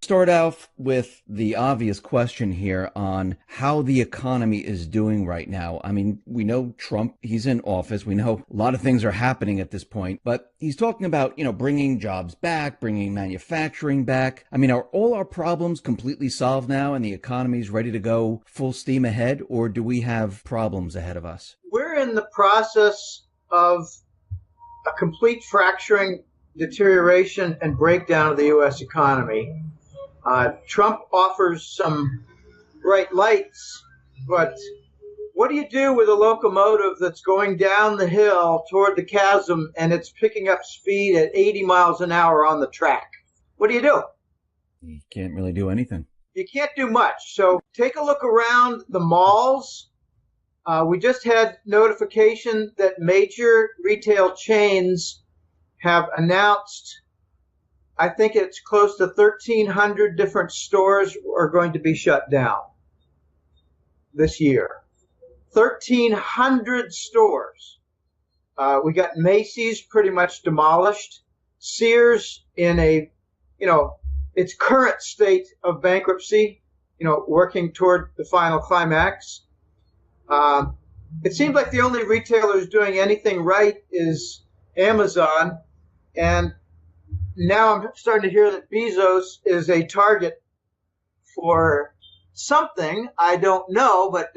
Start off with the obvious question here on how the economy is doing right now. I mean, we know Trump, he's in office. We know a lot of things are happening at this point, but he's talking about, bringing jobs back, bringing manufacturing back. I mean, are all our problems completely solved now and the economy's ready to go full steam ahead, or do we have problems ahead of us? We're in the process of a complete fracturing, deterioration, and breakdown of the U.S. economy. Trump offers some bright lights, but what do you do with a locomotive that's going down the hill toward the chasm and it's picking up speed at 80 miles an hour on the track? What do? You can't really do anything. You can't do much. So take a look around the malls. We just had notification that major retail chains have announced, I think it's close to 1,300 different stores are going to be shut down this year. 1,300 stores. We got Macy's pretty much demolished. Sears in its current state of bankruptcy, working toward the final climax. It seems like the only retailer who's doing anything right is Amazon. And now I'm starting to hear that Bezos is a target for something. I don't know, but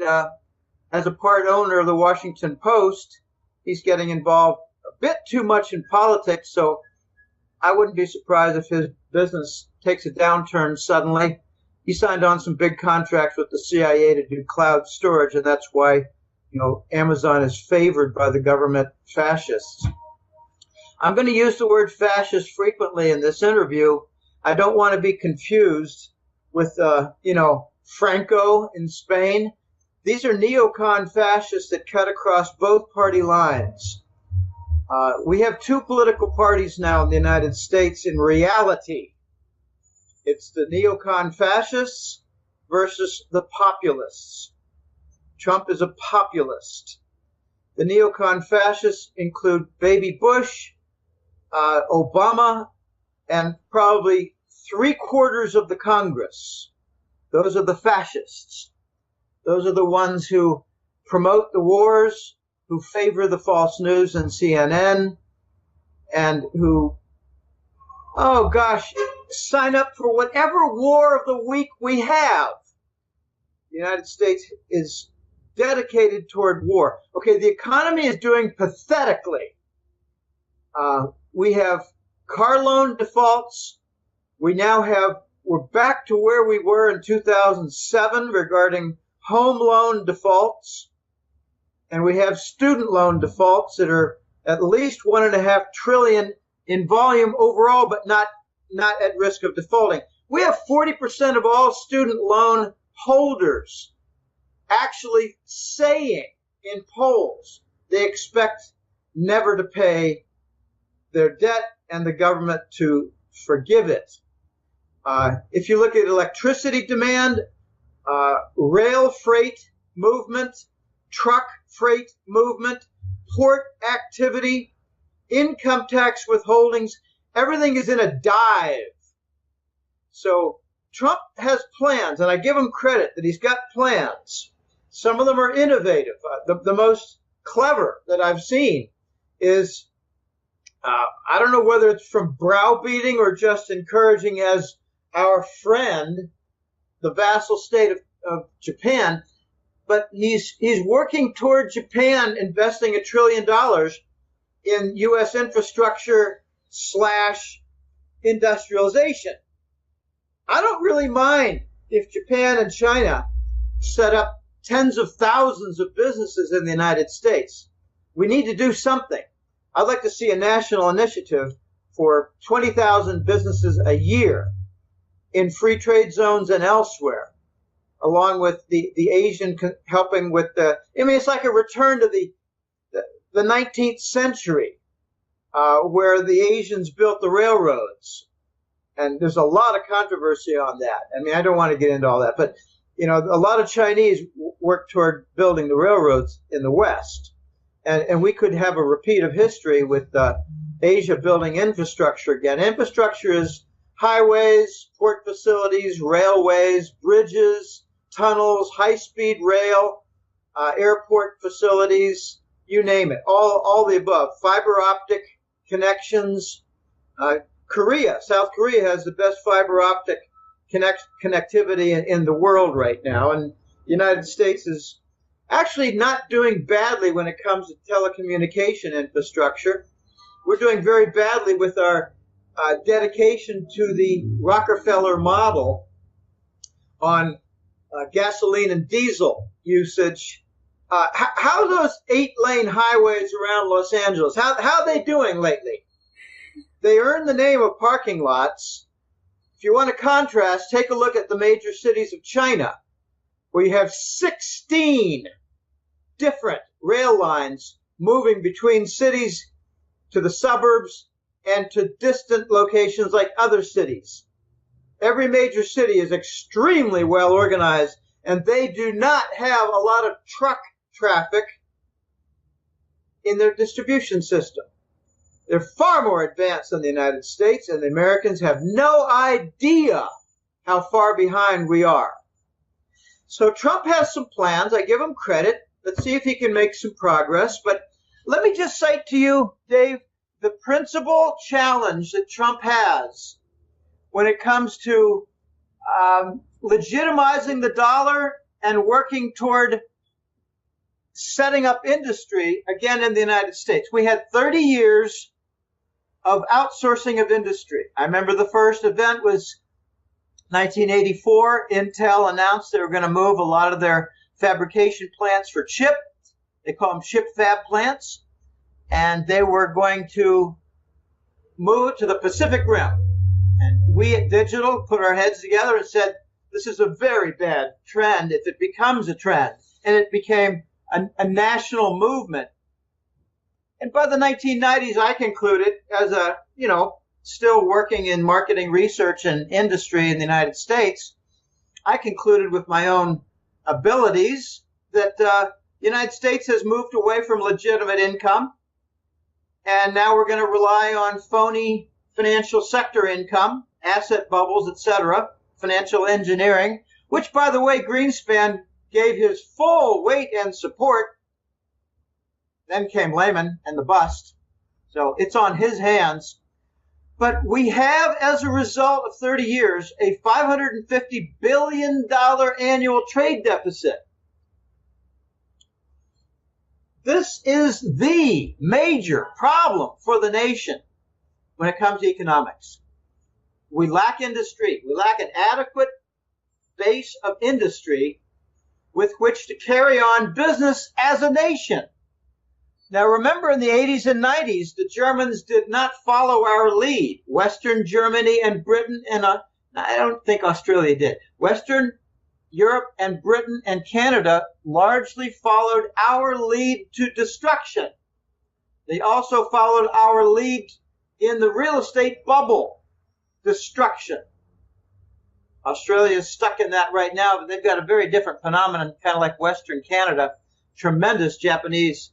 as a part owner of the Washington Post, he's getting involved a bit too much in politics, so I wouldn't be surprised if his business takes a downturn suddenly. He signed on some big contracts with the CIA to do cloud storage, and that's why, Amazon is favored by the government fascists. I'm going to use the word fascist frequently in this interview. I don't want to be confused with, Franco in Spain. These are neocon fascists that cut across both party lines. We have two political parties now in the United States in reality. It's the neocon fascists versus the populists. Trump is a populist. The neocon fascists include Baby Bush, Obama, and probably 3/4 of the Congress. Those are the fascists. Those are the ones who promote the wars, who favor the false news and CNN, and who, sign up for whatever war of the week we have. The United States is dedicated toward war. Okay, the economy is doing pathetically. We have car loan defaults. We're back to where we were in 2007 regarding home loan defaults. And we have student loan defaults that are at least $1.5 trillion in volume overall, but not at risk of defaulting. We have 40% of all student loan holders actually saying in polls they expect never to pay their debt and the government to forgive it. If you look at electricity demand, rail freight movement, truck freight movement, port activity, income tax withholdings, everything is in a dive. So Trump has plans, and I give him credit that he's got plans. Some of them are innovative. The most clever that I've seen is, I don't know whether it's from browbeating or just encouraging as our friend, the vassal state of Japan, but he's working toward Japan investing $1 trillion in U.S. infrastructure / industrialization. I don't really mind if Japan and China set up tens of thousands of businesses in the United States. We need to do something. I'd like to see a national initiative for 20,000 businesses a year in free trade zones and elsewhere, along with the Asian helping with it's like a return to the 19th century, where the Asians built the railroads. And there's a lot of controversy on that. I don't want to get into all that, but, a lot of Chinese work toward building the railroads in the West. And we could have a repeat of history with Asia building infrastructure again. Infrastructure is highways, port facilities, railways, bridges, tunnels, high-speed rail, airport facilities, you name it, all the above. Fiber optic connections. South Korea has the best fiber optic connectivity in the world right now, and the United States is actually not doing badly when it comes to telecommunication infrastructure. We're doing very badly with our dedication to the Rockefeller model on gasoline and diesel usage. How are those 8-lane highways around Los Angeles? How are they doing lately? They earn the name of parking lots. If you want to contrast, take a look at the major cities of China, where you have 16 different rail lines moving between cities to the suburbs and to distant locations like other cities. Every major city is extremely well organized, and they do not have a lot of truck traffic in their distribution system. They're far more advanced than the United States, and the Americans have no idea how far behind we are. So Trump has some plans. I give him credit. Let's see if he can make some progress. But let me just cite to you, Dave, the principal challenge that Trump has when it comes to legitimizing the dollar and working toward setting up industry again in the United States. We had 30 years of outsourcing of industry. I remember the first event was 1984. Intel announced they were going to move a lot of their fabrication plants for chip. They call them chip fab plants. And they were going to move to the Pacific Rim. And we at Digital put our heads together and said, this is a very bad trend if it becomes a trend. And it became a national movement. And by the 1990s, I concluded, as a, still working in marketing research and industry in the United States, I concluded with my own abilities that the United States has moved away from legitimate income. And now we're going to rely on phony financial sector income, asset bubbles, etc., financial engineering, which, by the way, Greenspan gave his full weight and support. Then came Lehman and the bust. So it's on his hands. But we have, as a result of 30 years, a $550 billion annual trade deficit. This is the major problem for the nation when it comes to economics. We lack industry. We lack an adequate base of industry with which to carry on business as a nation. Now, remember in the 80s and 90s, the Germans did not follow our lead. Western Germany and Britain and I don't think Australia did. Western Europe and Britain and Canada largely followed our lead to destruction. They also followed our lead in the real estate bubble destruction. Australia is stuck in that right now, but they've got a very different phenomenon, kind of like Western Canada. Tremendous Chinese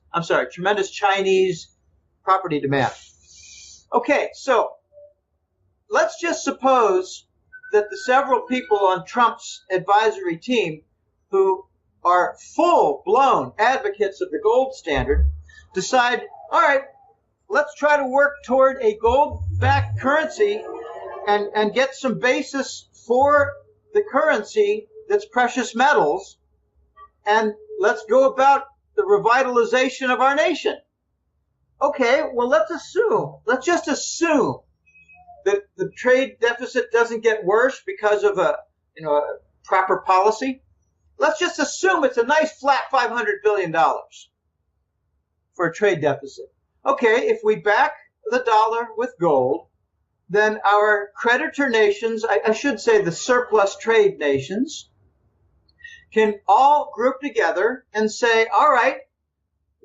property demand. Okay, so let's just suppose that the several people on Trump's advisory team who are full-blown advocates of the gold standard decide, all right, let's try to work toward a gold-backed currency and get some basis for the currency that's precious metals, and let's go about the revitalization of our nation. Okay, well, let's just assume that the trade deficit doesn't get worse because of a proper policy. Let's just assume it's a nice flat $500 billion for a trade deficit. Okay, if we back the dollar with gold, then our creditor nations, I should say the surplus trade nations, can all group together and say, all right,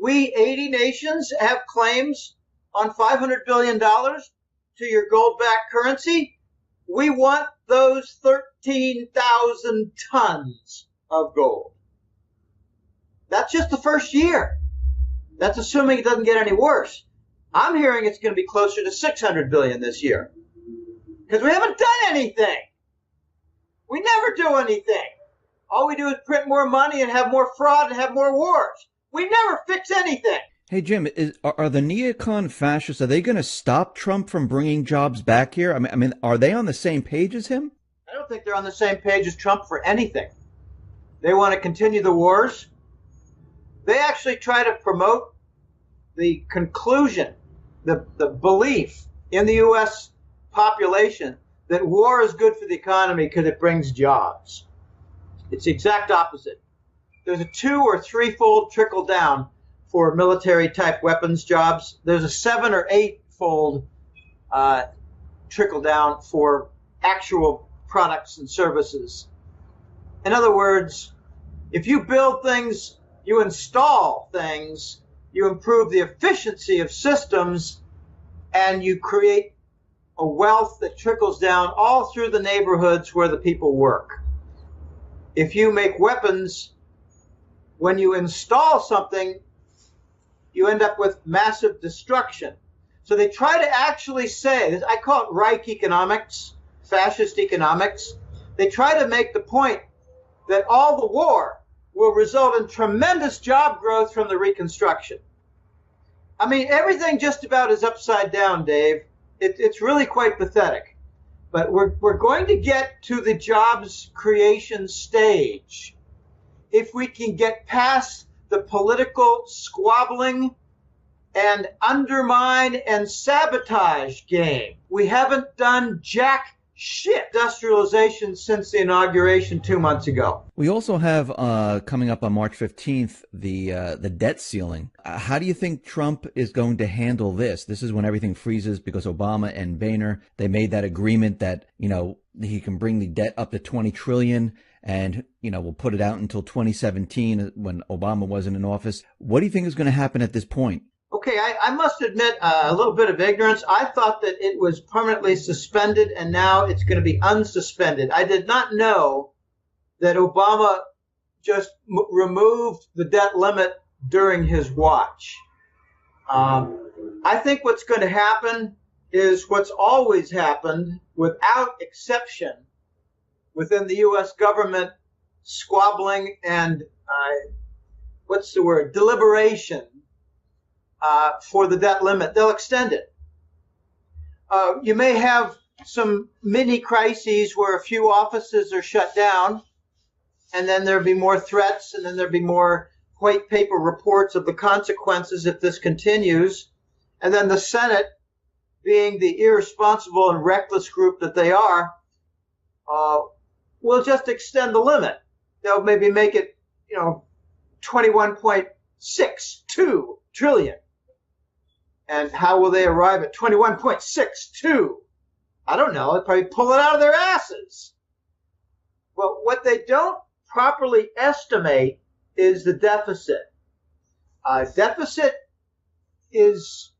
we 80 nations have claims on $500 billion to your gold-backed currency. We want those 13,000 tons of gold. That's just the first year. That's assuming it doesn't get any worse. I'm hearing it's going to be closer to $600 billion this year. Because we haven't done anything. We never do anything. All we do is print more money and have more fraud and have more wars. We never fix anything. Hey, Jim, are the neocon fascists, are they going to stop Trump from bringing jobs back here? I mean, are they on the same page as him? I don't think they're on the same page as Trump for anything. They want to continue the wars. They actually try to promote the conclusion, the belief in the U.S. population that war is good for the economy because it brings jobs. It's the exact opposite. There's a 2 or 3-fold trickle down for military type weapons jobs. There's a 7 or 8-fold trickle down for actual products and services. In other words, if you build things, you install things, you improve the efficiency of systems, and you create a wealth that trickles down all through the neighborhoods where the people work. If you make weapons, when you install something, you end up with massive destruction. So they try to actually say, I call it Reich economics, fascist economics. They try to make the point that all the war will result in tremendous job growth from the reconstruction. I mean, everything just about is upside down, Dave. It's really quite pathetic. But we're going to get to the jobs creation stage if we can get past the political squabbling and undermine and sabotage game. We haven't done jack shit industrialization since the inauguration 2 months ago. We also have coming up on March 15th the debt ceiling. How do you think Trump is going to handle this? This is when everything freezes because Obama and Boehner, they made that agreement that, you know, he can bring the debt up to 20 trillion and, you know, we'll put it out until 2017 when Obama wasn't in office. What do you think is going to happen at this point? Okay, I must admit a little bit of ignorance. I thought that it was permanently suspended and now it's going to be unsuspended. I did not know that Obama just removed the debt limit during his watch. I think what's going to happen is what's always happened without exception within the U.S. government, squabbling and deliberation for the debt limit. They'll extend it. You may have some mini crises where a few offices are shut down, and then there'll be more threats, and then there'll be more white paper reports of the consequences if this continues. And then the Senate, being the irresponsible and reckless group that they are, will just extend the limit. They'll maybe make it, 21.62 trillion. And how will they arrive at 21.62? I don't know. They'll probably pull it out of their asses. Well, what they don't properly estimate is the deficit. Deficit is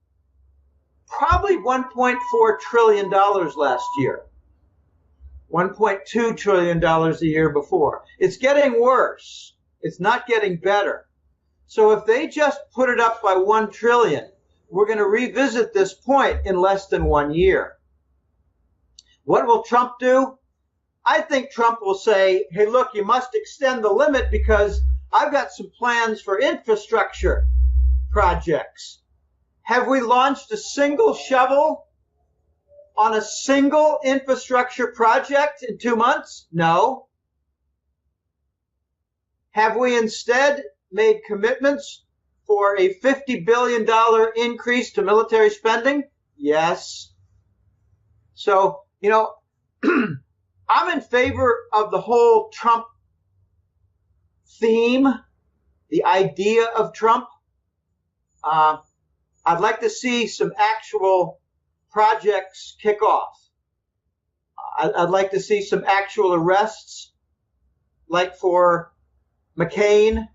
probably $1.4 trillion last year. $1.2 trillion the year before. It's getting worse. It's not getting better. So if they just put it up by 1 trillion, we're going to revisit this point in less than 1 year. What will Trump do? I think Trump will say, hey, look, you must extend the limit because I've got some plans for infrastructure projects. Have we launched a single shovel on a single infrastructure project in 2 months? No. Have we instead made commitments for a $50 billion increase to military spending? Yes. So, I'm in favor of the whole Trump theme, the idea of Trump. I'd like to see some actual projects kick off. I'd like to see some actual arrests, like for McCain,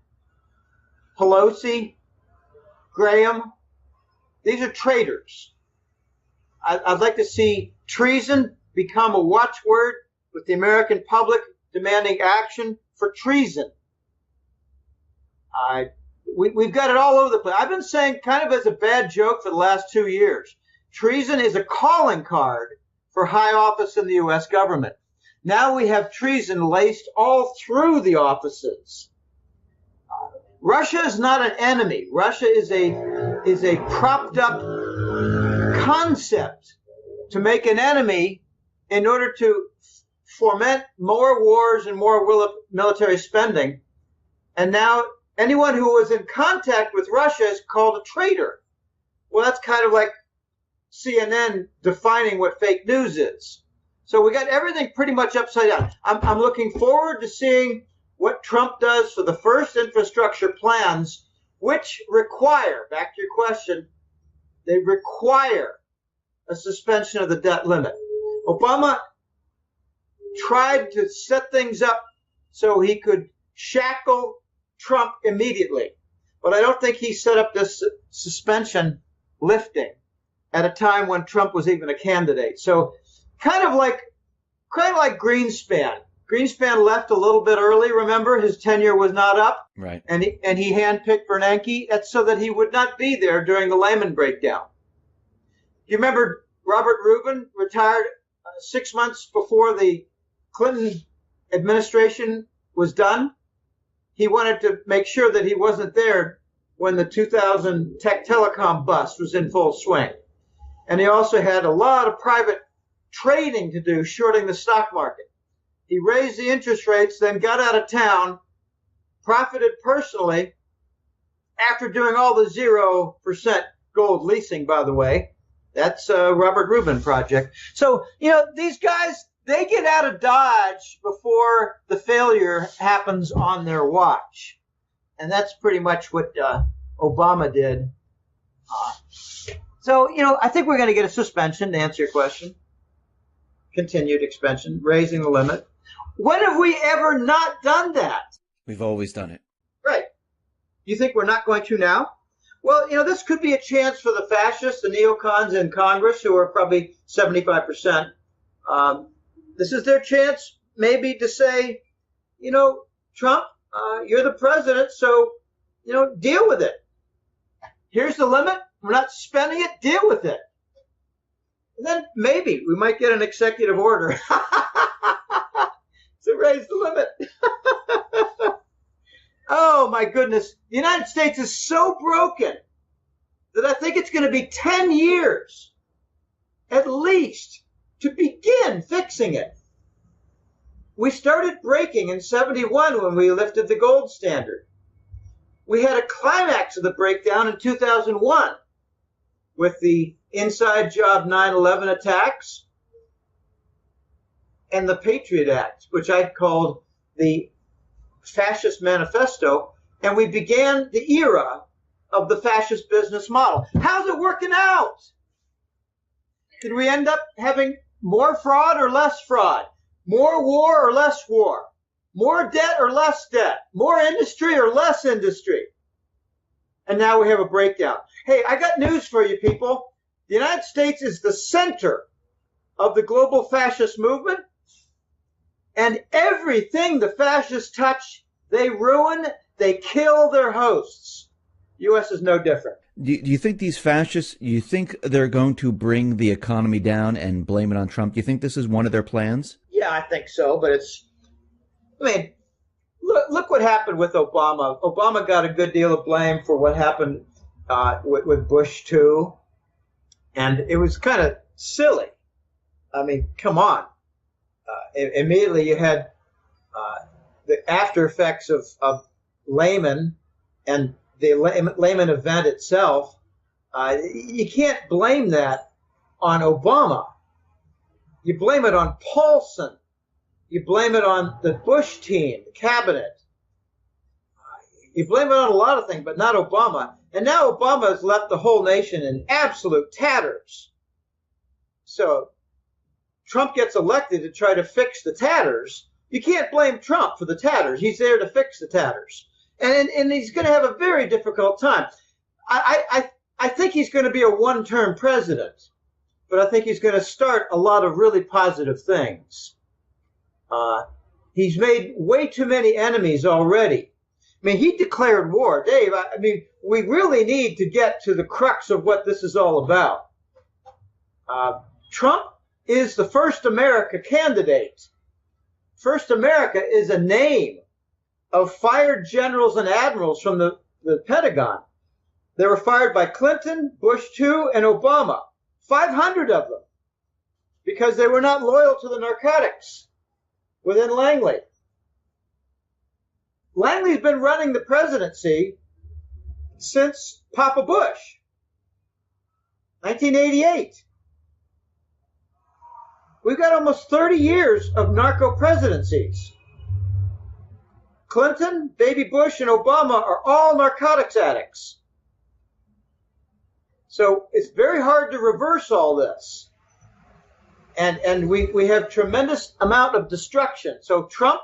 Pelosi, Graham. These are traitors. I'd like to see treason become a watchword with the American public demanding action for treason. We've got it all over the place. I've been saying kind of as a bad joke for the last 2 years. Treason is a calling card for high office in the U.S. government. Now we have treason laced all through the offices. Russia is not an enemy. Russia is a propped up concept to make an enemy in order to foment more wars and more military spending. And now anyone who was in contact with Russia is called a traitor. Well, that's kind of like CNN defining what fake news is. So we got everything pretty much upside down. I'm looking forward to seeing what Trump does for the first infrastructure plans, which require, back to your question, they require a suspension of the debt limit. Obama tried to set things up so he could shackle Trump immediately. But I don't think he set up this suspension lifting at a time when Trump was even a candidate. So kind of like Greenspan. Greenspan left a little bit early. Remember, his tenure was not up. Right. And he handpicked Bernanke. That's so that he would not be there during the Lehman breakdown. You remember Robert Rubin retired 6 months before the Clinton administration was done? He wanted to make sure that he wasn't there when the 2000 tech telecom bust was in full swing. And he also had a lot of private trading to do, shorting the stock market. He raised the interest rates, then got out of town, profited personally after doing all the 0% gold leasing, by the way. That's a Robert Rubin project. So, these guys, they get out of Dodge before the failure happens on their watch. And that's pretty much what Obama did. So, I think we're going to get a suspension, to answer your question. Continued expansion, raising the limit. When have we ever not done that? We've always done it. Right. You think we're not going to now? Well, this could be a chance for the fascists, the neocons in Congress, who are probably 75%. This is their chance maybe to say, Trump, you're the president, so, deal with it. Here's the limit. We're not spending it. Deal with it. And then maybe we might get an executive order to raise the limit. Oh, my goodness. The United States is so broken that I think it's going to be 10 years at least to begin fixing it. We started breaking in 71 when we lifted the gold standard. We had a climax of the breakdown in 2001 with the inside job 9/11 attacks and the Patriot Act, which I called the fascist manifesto, and we began the era of the fascist business model. How's it working out? Did we end up having more fraud or less fraud? More war or less war? More debt or less debt? More industry or less industry? And now we have a breakdown. Hey, I got news for you people. The United States is the center of the global fascist movement. And everything the fascists touch, they ruin, they kill their hosts. U.S. is no different. Do you think these fascists, you think they're going to bring the economy down and blame it on Trump? Do you think this is one of their plans? Yeah, I think so, but look what happened with Obama. Obama got a good deal of blame for what happened with Bush, too. And it was kind of silly. Come on. Immediately you had the after effects of Lehman and the Lehman event itself. You can't blame that on Obama. You blame it on Paulson. You blame it on the Bush team, the cabinet. You blame it on a lot of things, but not Obama. And now Obama has left the whole nation in absolute tatters. So Trump gets elected to try to fix the tatters. You can't blame Trump for the tatters. He's there to fix the tatters. And he's going to have a very difficult time. I think he's going to be a one-term president, but I think he's going to start a lot of really positive things. He's made way too many enemies already. He declared war. Dave, we really need to get to the crux of what this is all about. Trump is the First America candidate. First America is a name of fired generals and admirals from the Pentagon. They were fired by Clinton, Bush II, and Obama. 500 of them, because they were not loyal to the narcotics within Langley. Langley's been running the presidency since Papa Bush, 1988. We've got almost 30 years of narco presidencies. Clinton, Baby Bush, and Obama are all narcotics addicts. So it's very hard to reverse all this. And we have tremendous amount of destruction. So Trump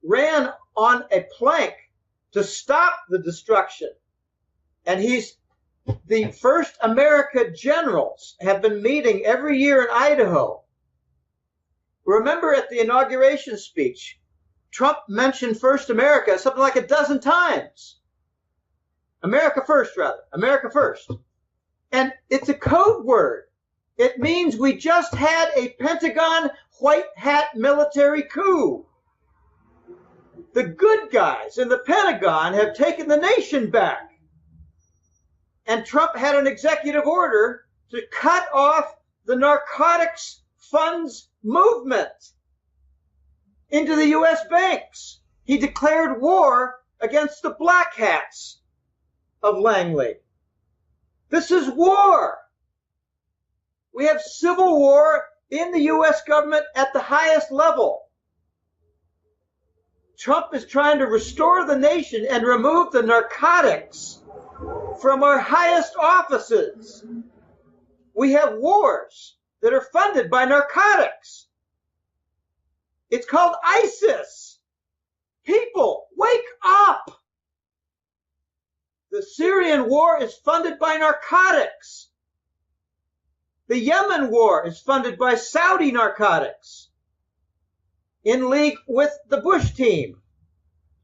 ran on a plank to stop the destruction. And the First America generals have been meeting every year in Idaho. Remember at the inauguration speech, Trump mentioned First America something like a dozen times. America first, rather. America first. And it's a code word. It means we just had a Pentagon white hat military coup. The good guys in the Pentagon have taken the nation back. And Trump had an executive order to cut off the narcotics funds movement into the U.S. banks. He declared war against the black hats of Langley. This is war. We have civil war in the U.S. government at the highest level. Trump is trying to restore the nation and remove the narcotics from our highest offices. We have wars that are funded by narcotics. It's called ISIS. People, wake up. The Syrian war is funded by narcotics. The Yemen war is funded by Saudi narcotics in league with the Bush team.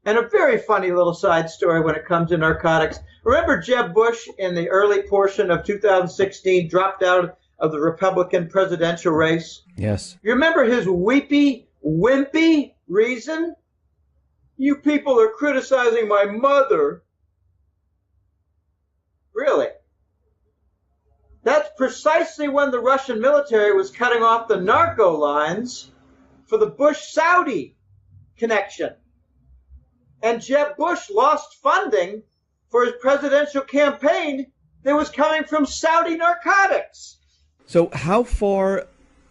And a very funny little side story when it comes to narcotics. Remember Jeb Bush in the early portion of 2016 dropped out of the Republican presidential race? Yes. You remember his weepy, wimpy reason? You people are criticizing my mother. Really? That's precisely when the Russian military was cutting off the narco lines for the Bush-Saudi connection. And Jeb Bush lost funding for his presidential campaign that was coming from Saudi narcotics. So how far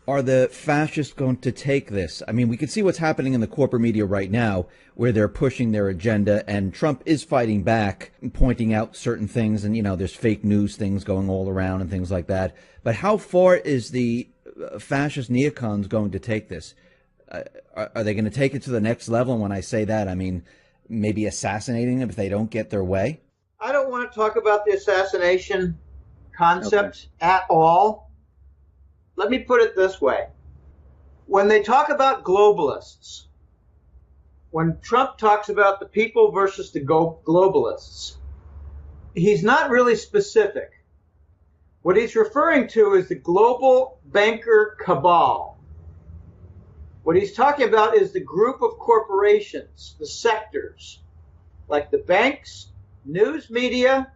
are the fascists going to take this? I mean, we can see what's happening in the corporate media right now, where they're pushing their agenda, and Trump is fighting back and pointing out certain things, and, you know, there's fake news things going all around and things like that. But how far is the fascist neocons going to take this? Are they going to take it to the next level? And when I say that, I mean maybe assassinating them if they don't get their way? I don't want to talk about the assassination concept at all. Let me put it this way. When they talk about globalists, when Trump talks about the people versus the globalists, he's not really specific. What he's referring to is the global banker cabal. What he's talking about is the group of corporations, the sectors, like the banks, news media,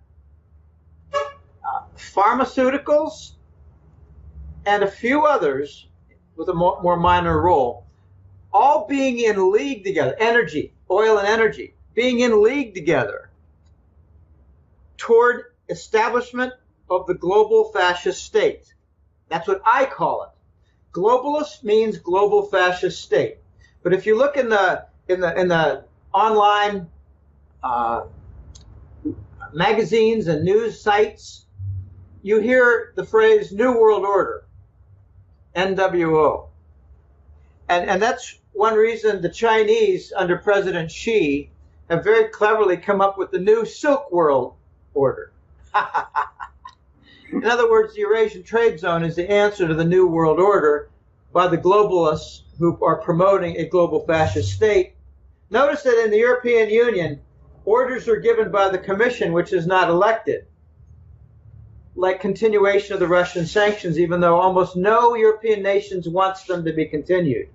pharmaceuticals, and a few others with a more minor role, all being in league together, energy, oil and energy, being in league together toward establishment of the global fascist state. That's what I call it. Globalist means global fascist state. But if you look in the online magazines and news sites, you hear the phrase New World Order, NWO. And that's one reason the Chinese, under President Xi, have very cleverly come up with the new Silk World Order. In other words, the Eurasian Trade Zone is the answer to the New World Order by the globalists who are promoting a global fascist state. Notice that in the European Union, orders are given by the Commission, which is not elected. like continuation of the Russian sanctions, even though almost no European nations wants them to be continued.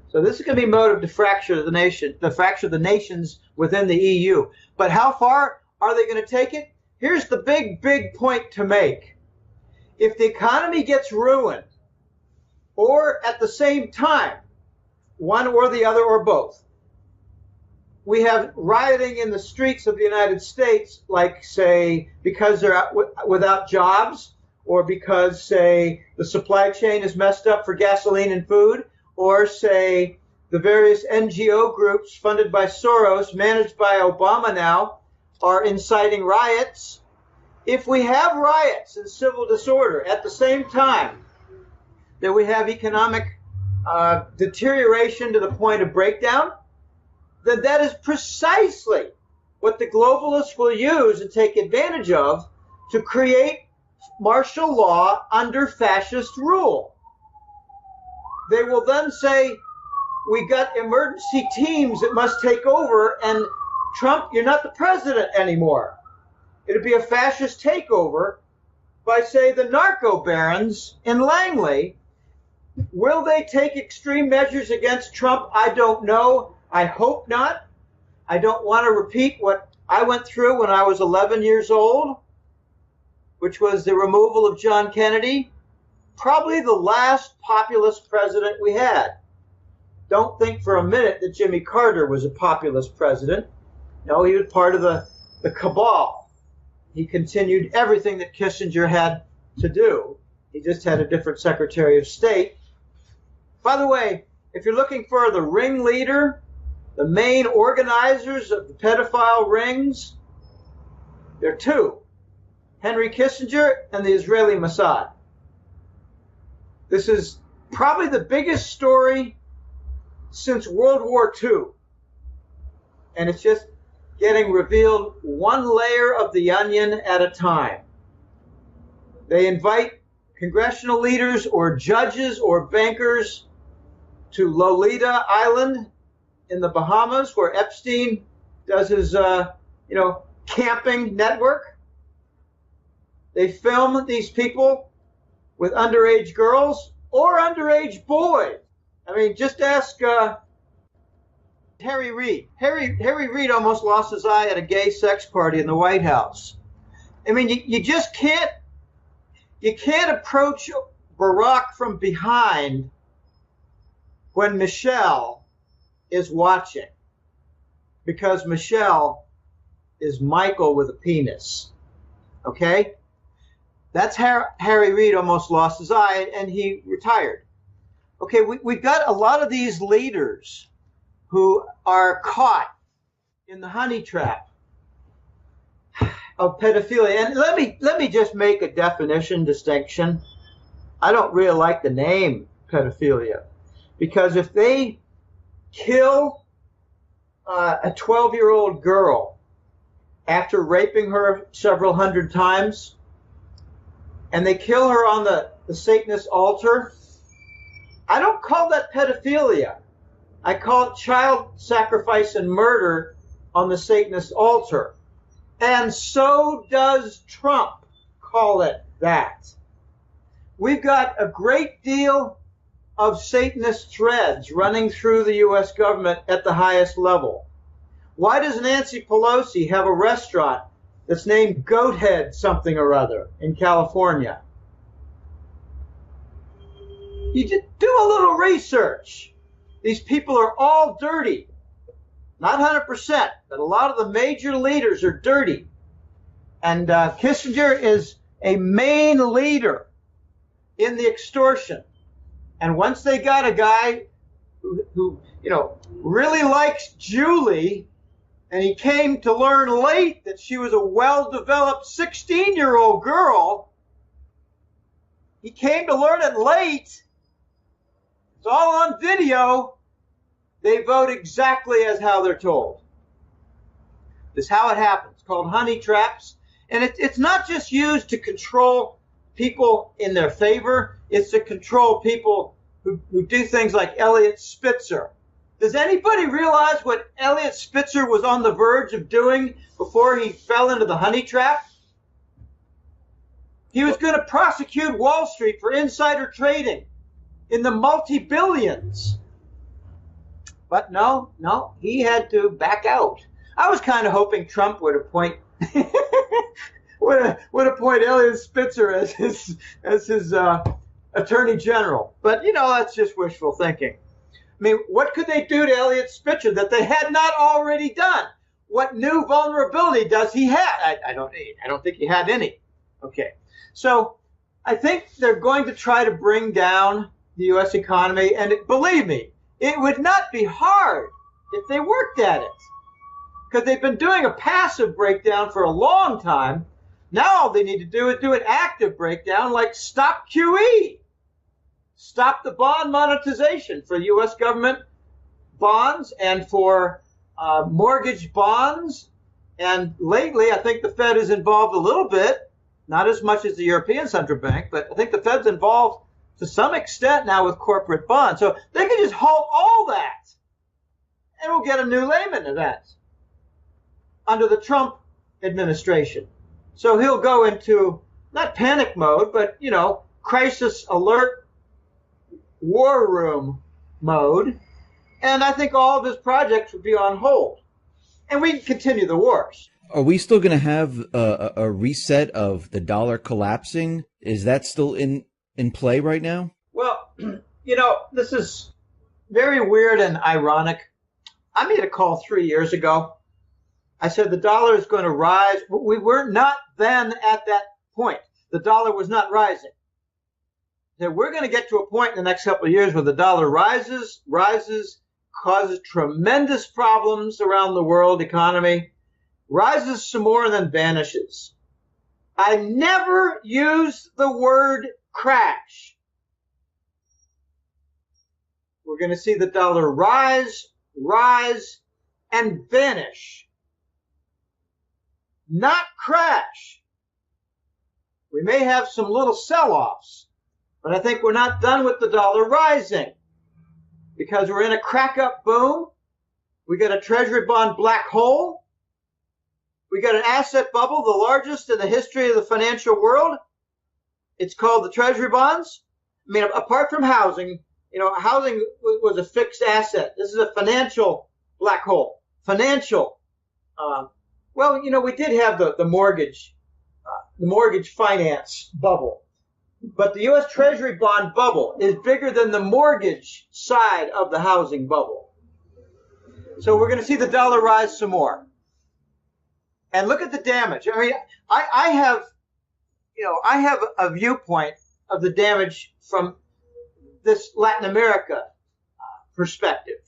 So this is going to be motive to fracture the nation, to fracture the nations within the EU. But how far are they going to take it? Here's the big point to make. If the economy gets ruined, or at the same time, one or the other or both, we have rioting in the streets of the United States, like, say, because they're out without jobs, or because, say, the supply chain is messed up for gasoline and food, or, say, the various NGO groups funded by Soros, managed by Obama now, are inciting riots. If we have riots and civil disorder at the same time that we have economic deterioration to the point of breakdown, then that is precisely what the globalists will use and take advantage of to create martial law under fascist rule. They will then say, we got emergency teams that must take over, and Trump, you're not the president anymore. It'll be a fascist takeover by, say, the narco barons in Langley. Will they take extreme measures against Trump? I don't know. I hope not. I don't want to repeat what I went through when I was 11 years old, which was the removal of John Kennedy, probably the last populist president we had. Don't think for a minute that Jimmy Carter was a populist president. No, he was part of the cabal. He continued everything that Kissinger had to do. He just had a different Secretary of State. By the way, if you're looking for the ringleader, the main organizers of the pedophile rings, there are two: Henry Kissinger and the Israeli Mossad. This is probably the biggest story since World War II. And it's just getting revealed one layer of the onion at a time. They invite congressional leaders or judges or bankers to Lolita Island in the Bahamas, where Epstein does his, camping network. They film these people with underage girls or underage boys. I mean, just ask Harry Reid. Harry Reid almost lost his eye at a gay sex party in the White House. I mean, you just can't approach Barack from behind when Michelle is watching, because Michelle is Michael with a penis. Okay? That's how Harry Reid almost lost his eye and he retired. Okay, we've got a lot of these leaders who are caught in the honey trap of pedophilia. And let me just make a definition distinction. I don't really like the name pedophilia, because if they kill a 12-year-old girl after raping her several hundred times, and they kill her on the Satanist altar, I don't call that pedophilia. I call it child sacrifice and murder on the Satanist altar. And so does Trump call it that. We've got a great deal of Satanist threads running through the U.S. government at the highest level. Why does Nancy Pelosi have a restaurant that's named Goathead something or other in California? You just do a little research. These people are all dirty. Not 100%, but a lot of the major leaders are dirty. And Kissinger is a main leader in the extortion. And once they got a guy who really likes Julie, and he came to learn late that she was a well-developed 16-year-old girl, he came to learn it late. It's all on video. They vote exactly as how they're told. This is how it happens. It's called honey traps. And it's not just used to control people in their favor. It's to control people who do things like Elliot Spitzer. Does anybody realize what Elliot Spitzer was on the verge of doing before he fell into the honey trap? He was going to prosecute Wall Street for insider trading in the multi-billions. But no, he had to back out. I was kind of hoping Trump would appoint would appoint Eliot Spitzer as his attorney general. But that's just wishful thinking. I mean, what could they do to Eliot Spitzer that they had not already done? What new vulnerability does he have? I don't think he had any. Okay, so I think they're going to try to bring down the U.S. economy, and believe me, it would not be hard if they worked at it, because they've been doing a passive breakdown for a long time. Now all they need to do is do an active breakdown, like stop QE, stop the bond monetization for U.S. government bonds and for mortgage bonds. And lately, I think the Fed is involved a little bit, not as much as the European Central Bank, but I think the Fed's involved to some extent now with corporate bonds. So they can just halt all that, and we'll get a new Lehman event under the Trump administration. So he'll go into not panic mode, but, crisis alert, war room mode. And I think all of his projects would be on hold. And we can continue the wars. Are we still going to have a reset of the dollar collapsing? Is that still in play right now? Well, this is very weird and ironic. I made a call 3 years ago. I said the dollar is going to rise. We were not then at that point. The dollar was not rising. So we're going to get to a point in the next couple of years where the dollar rises, causes tremendous problems around the world economy, rises some more and then vanishes. I never use the word crash. We're going to see the dollar rise, and vanish. Not crash. We may have some little sell-offs, but I think we're not done with the dollar rising, because we're in a crack-up boom. We got a treasury bond black hole. We got an asset bubble, the largest in the history of the financial world. It's called the treasury bonds. I mean, apart from housing, housing was a fixed asset. This is a financial black hole. Financial. We did have the mortgage finance bubble. But the U.S. Treasury bond bubble is bigger than the mortgage side of the housing bubble. So we're going to see the dollar rise some more. And look at the damage. I mean, I have a viewpoint of the damage from this Latin America perspective.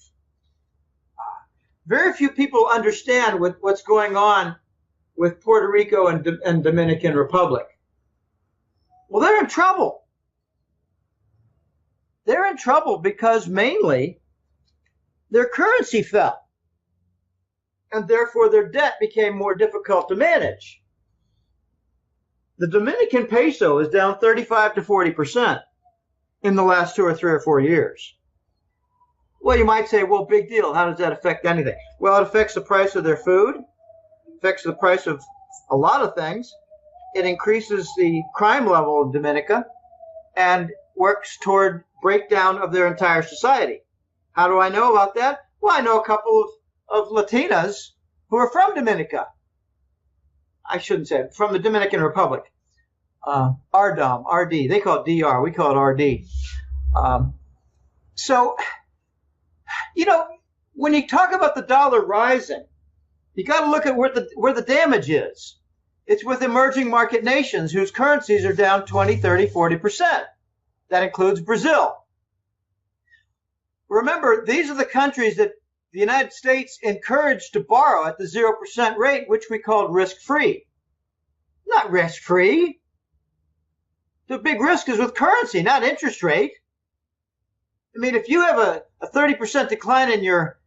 Very few people understand what's going on with Puerto Rico and Dominican Republic. Well, they're in trouble. They're in trouble because mainly their currency fell, and therefore their debt became more difficult to manage. The Dominican peso is down 35 to 40% in the last 2 or 3 or 4 years. Well, you might say, well, big deal. How does that affect anything? Well, it affects the price of their food, affects the price of a lot of things. It increases the crime level in Dominica and works toward breakdown of their entire society. How do I know about that? Well, I know a couple of Latinas who are from Dominica. I shouldn't say it, from the Dominican Republic. RDOM, RD. They call it DR. We call it RD. When you talk about the dollar rising, you got to look at where the damage is. It's with emerging market nations whose currencies are down 20, 30, 40%. That includes Brazil. Remember, these are the countries that the United States encouraged to borrow at the 0% rate, which we called risk-free. Not risk-free. The big risk is with currency, not interest rate. I mean, if you have a 30% decline in your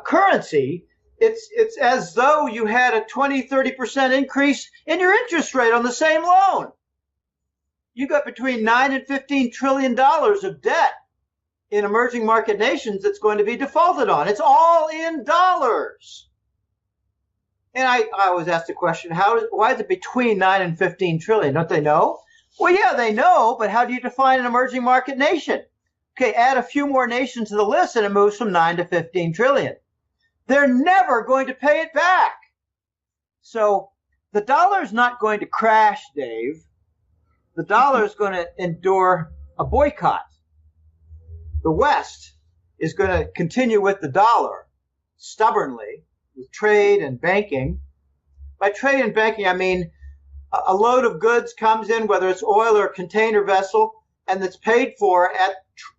currency, it's as though you had a 20, 30% increase in your interest rate on the same loan. You got between $9 and $15 trillion of debt in emerging market nations that's going to be defaulted on. It's all in dollars. And I always ask the question, why is it between 9 and 15 trillion? Don't they know? Well, yeah, they know, but how do you define an emerging market nation? Okay, add a few more nations to the list and it moves from 9 to 15 trillion. They're never going to pay it back. So the dollar is not going to crash, Dave. The dollar is going to endure a boycott. The West is going to continue with the dollar stubbornly with trade and banking. By trade and banking, I mean a load of goods comes in, whether it's oil or a container vessel, and it's paid for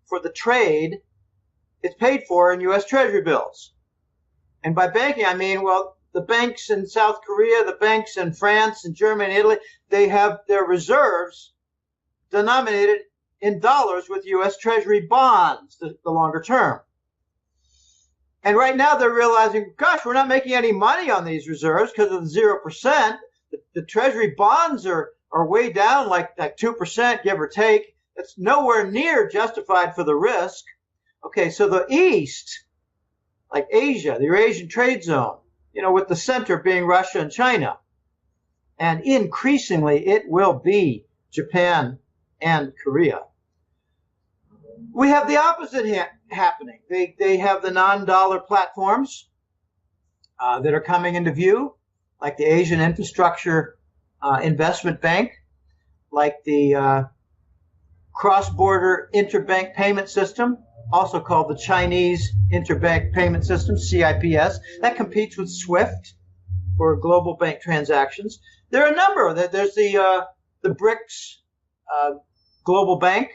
for the trade. It's paid for in U.S. Treasury bills. And by banking, I mean, well, the banks in South Korea, the banks in France and Germany and Italy, they have their reserves denominated in dollars with U.S. Treasury bonds, the longer term. And right now they're realizing, gosh, we're not making any money on these reserves because of the 0%. The Treasury bonds are way down, like 2%, give or take. It's nowhere near justified for the risk. Okay, so the East, like Asia, the Eurasian trade zone, with the center being Russia and China. And increasingly, it will be Japan and Korea. We have the opposite happening. They have the non-dollar platforms that are coming into view, like the Asian Infrastructure Investment Bank, like the Cross-Border Interbank Payment System, also called the Chinese Interbank Payment System, CIPS. That competes with SWIFT for global bank transactions. There are a number. There's the BRICS Global Bank.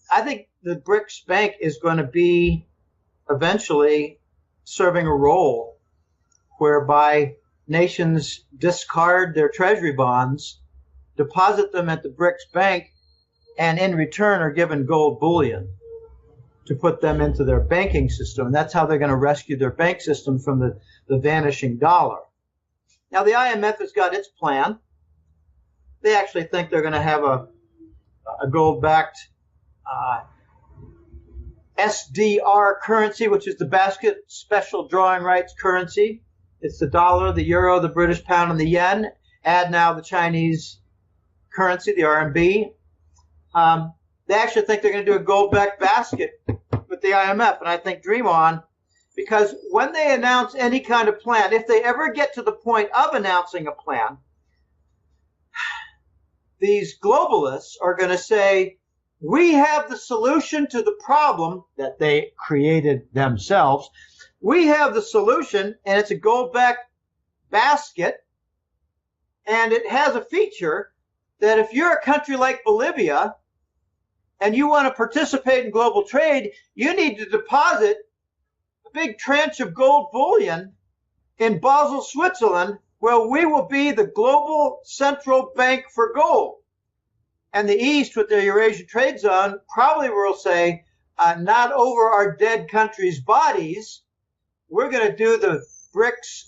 I think the BRICS Bank is going to be eventually serving a role whereby nations discard their treasury bonds, deposit them at the BRICS Bank, and in return are given gold bullion to put them into their banking system. And that's how they're going to rescue their bank system from the vanishing dollar. Now, the IMF has got its plan. They actually think they're going to have a gold-backed SDR currency, which is the basket special drawing rights currency. It's the dollar, the euro, the British pound, and the yen. Add now the Chinese currency, the RMB. They actually think they're going to do a gold-backed basket with the IMF, and I think dream on, because when they announce any kind of plan, if they ever get to the point of announcing a plan, these globalists are going to say, we have the solution to the problem that they created themselves. We have the solution, and it's a gold-backed basket, and it has a feature that if you're a country like Bolivia and you want to participate in global trade, you need to deposit a big tranche of gold bullion in Basel, Switzerland, where we will be the global central bank for gold. And the East, with their Eurasian trade zone, probably will say, not over our dead countries' bodies. We're going to do the BRICS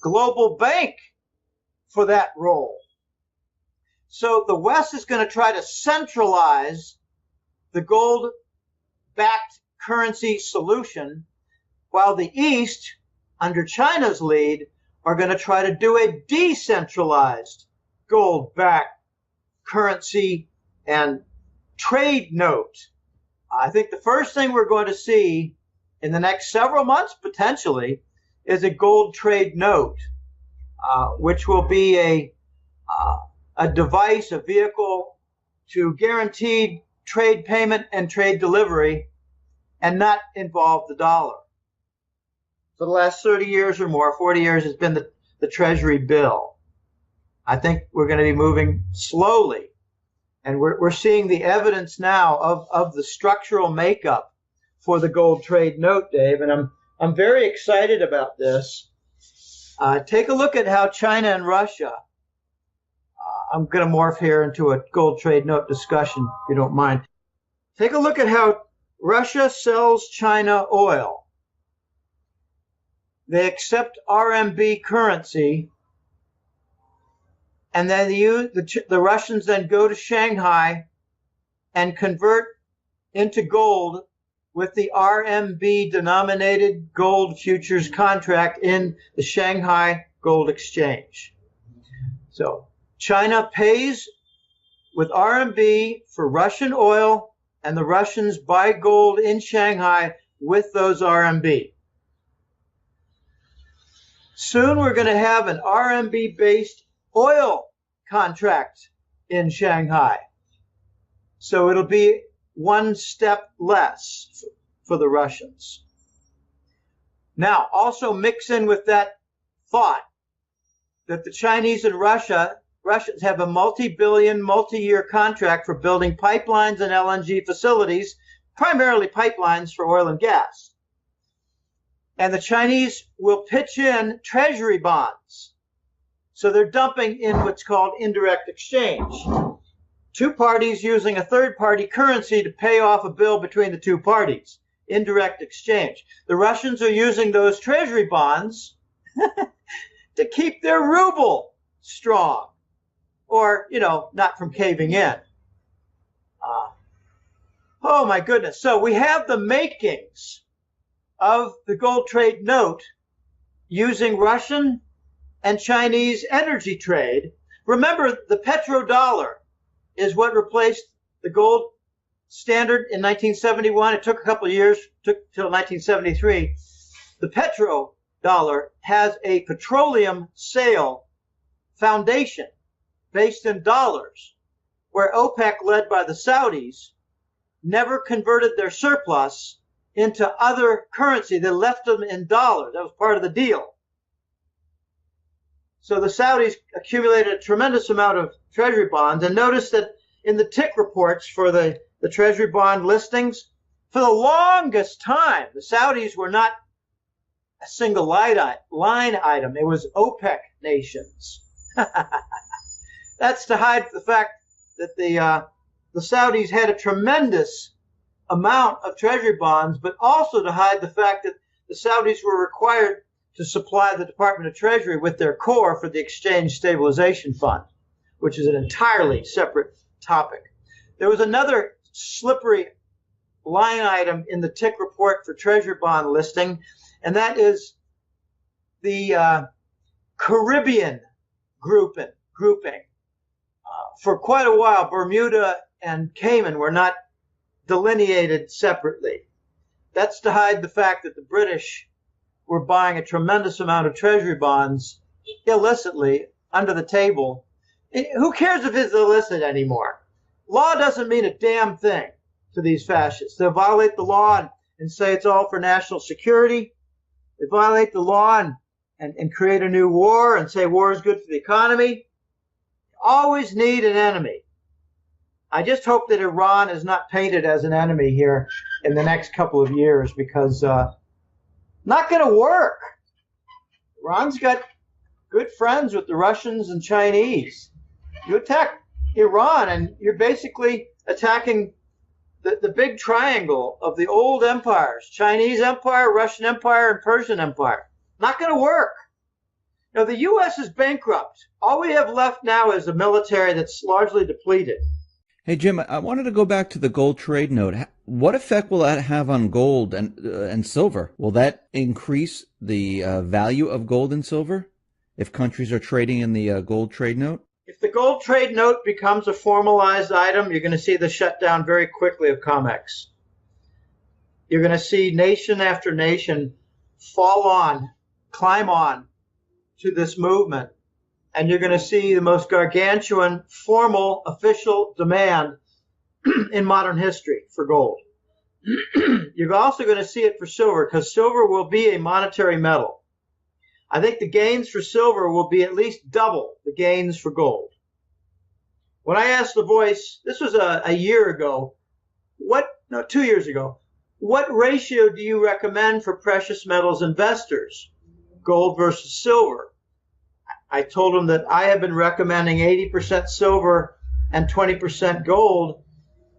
global bank for that role. So the West is going to try to centralize the gold-backed currency solution, while the East, under China's lead, are going to try to do a decentralized gold-backed currency and trade note. I think the first thing we're going to see in the next several months, potentially, is a gold trade note, which will be a device, a vehicle to guaranteed trade payment and trade delivery and not involve the dollar. For the last 30 years or more, 40 years, has been the Treasury bill. I think we're going to be moving slowly. And we're seeing the evidence now of the structural makeup for the gold trade note, Dave. And I'm very excited about this. Take a look at how China and Russia, I'm going to morph here into a gold trade note discussion, if you don't mind. Take a look at how Russia sells China oil. They accept RMB currency, and then the Russians then go to Shanghai and convert into gold with the RMB denominated gold futures contract in the Shanghai Gold Exchange. So China pays with RMB for Russian oil, and the Russians buy gold in Shanghai with those RMB. Soon we're going to have an RMB-based oil contract in Shanghai. So it'll be one step less for the Russians. Now, also mix in with that thought that the Chinese and Russians have a multi-billion, multi-year contract for building pipelines and LNG facilities, primarily pipelines for oil and gas. And the Chinese will pitch in treasury bonds. So they're dumping in what's called indirect exchange. Two parties using a third-party currency to pay off a bill between the two parties. Indirect exchange. The Russians are using those treasury bonds to keep their ruble strong, or, not from caving in. Oh, my goodness. So we have the makings of the gold trade note using Russian and Chinese energy trade. Remember, the petrodollar is what replaced the gold standard in 1971. It took a couple of years, took till 1973. The petrodollar has a petroleum sale foundation based in dollars, where OPEC, led by the Saudis, never converted their surplus into other currency. They left them in dollars. That was part of the deal. So the Saudis accumulated a tremendous amount of treasury bonds, and notice that in the tick reports for the treasury bond listings, for the longest time, the Saudis were not a single line item. It was OPEC nations. That's to hide the fact that the Saudis had a tremendous amount of treasury bonds, but also to hide the fact that the Saudis were required to supply the Department of Treasury with their core for the Exchange Stabilization Fund, which is an entirely separate topic. There was another slippery line item in the tick report for treasury bond listing, and that is the Caribbean grouping. For quite a while, Bermuda and Cayman were not delineated separately. That's to hide the fact that the British were buying a tremendous amount of treasury bonds illicitly under the table. Who cares if it's illicit anymore? Law doesn't mean a damn thing to these fascists. They'll violate the law and say it's all for national security. They violate the law and create a new war and say war is good for the economy. Always need an enemy. I just hope that Iran is not painted as an enemy here in the next couple of years, because not going to work. Iran's got good friends with the Russians and Chinese. You attack Iran and you're basically attacking the big triangle of the old empires: Chinese Empire, Russian Empire, and Persian Empire. Not going to work. Now, the U.S. is bankrupt. All we have left now is a military that's largely depleted. Hey, Jim, I wanted to go back to the gold trade note. What effect will that have on gold and silver? Will that increase the value of gold and silver if countries are trading in the gold trade note? If the gold trade note becomes a formalized item, you're going to see the shutdown very quickly of COMEX. You're going to see nation after nation climb on to this movement, and you're going to see the most gargantuan formal official demand in modern history for gold. You're also going to see it for silver, because silver will be a monetary metal. I think the gains for silver will be at least double the gains for gold. When I asked The Voice, this was a year ago, 2 years ago, what ratio do you recommend for precious metals investors, gold versus silver? I told them that I have been recommending 80% silver and 20% gold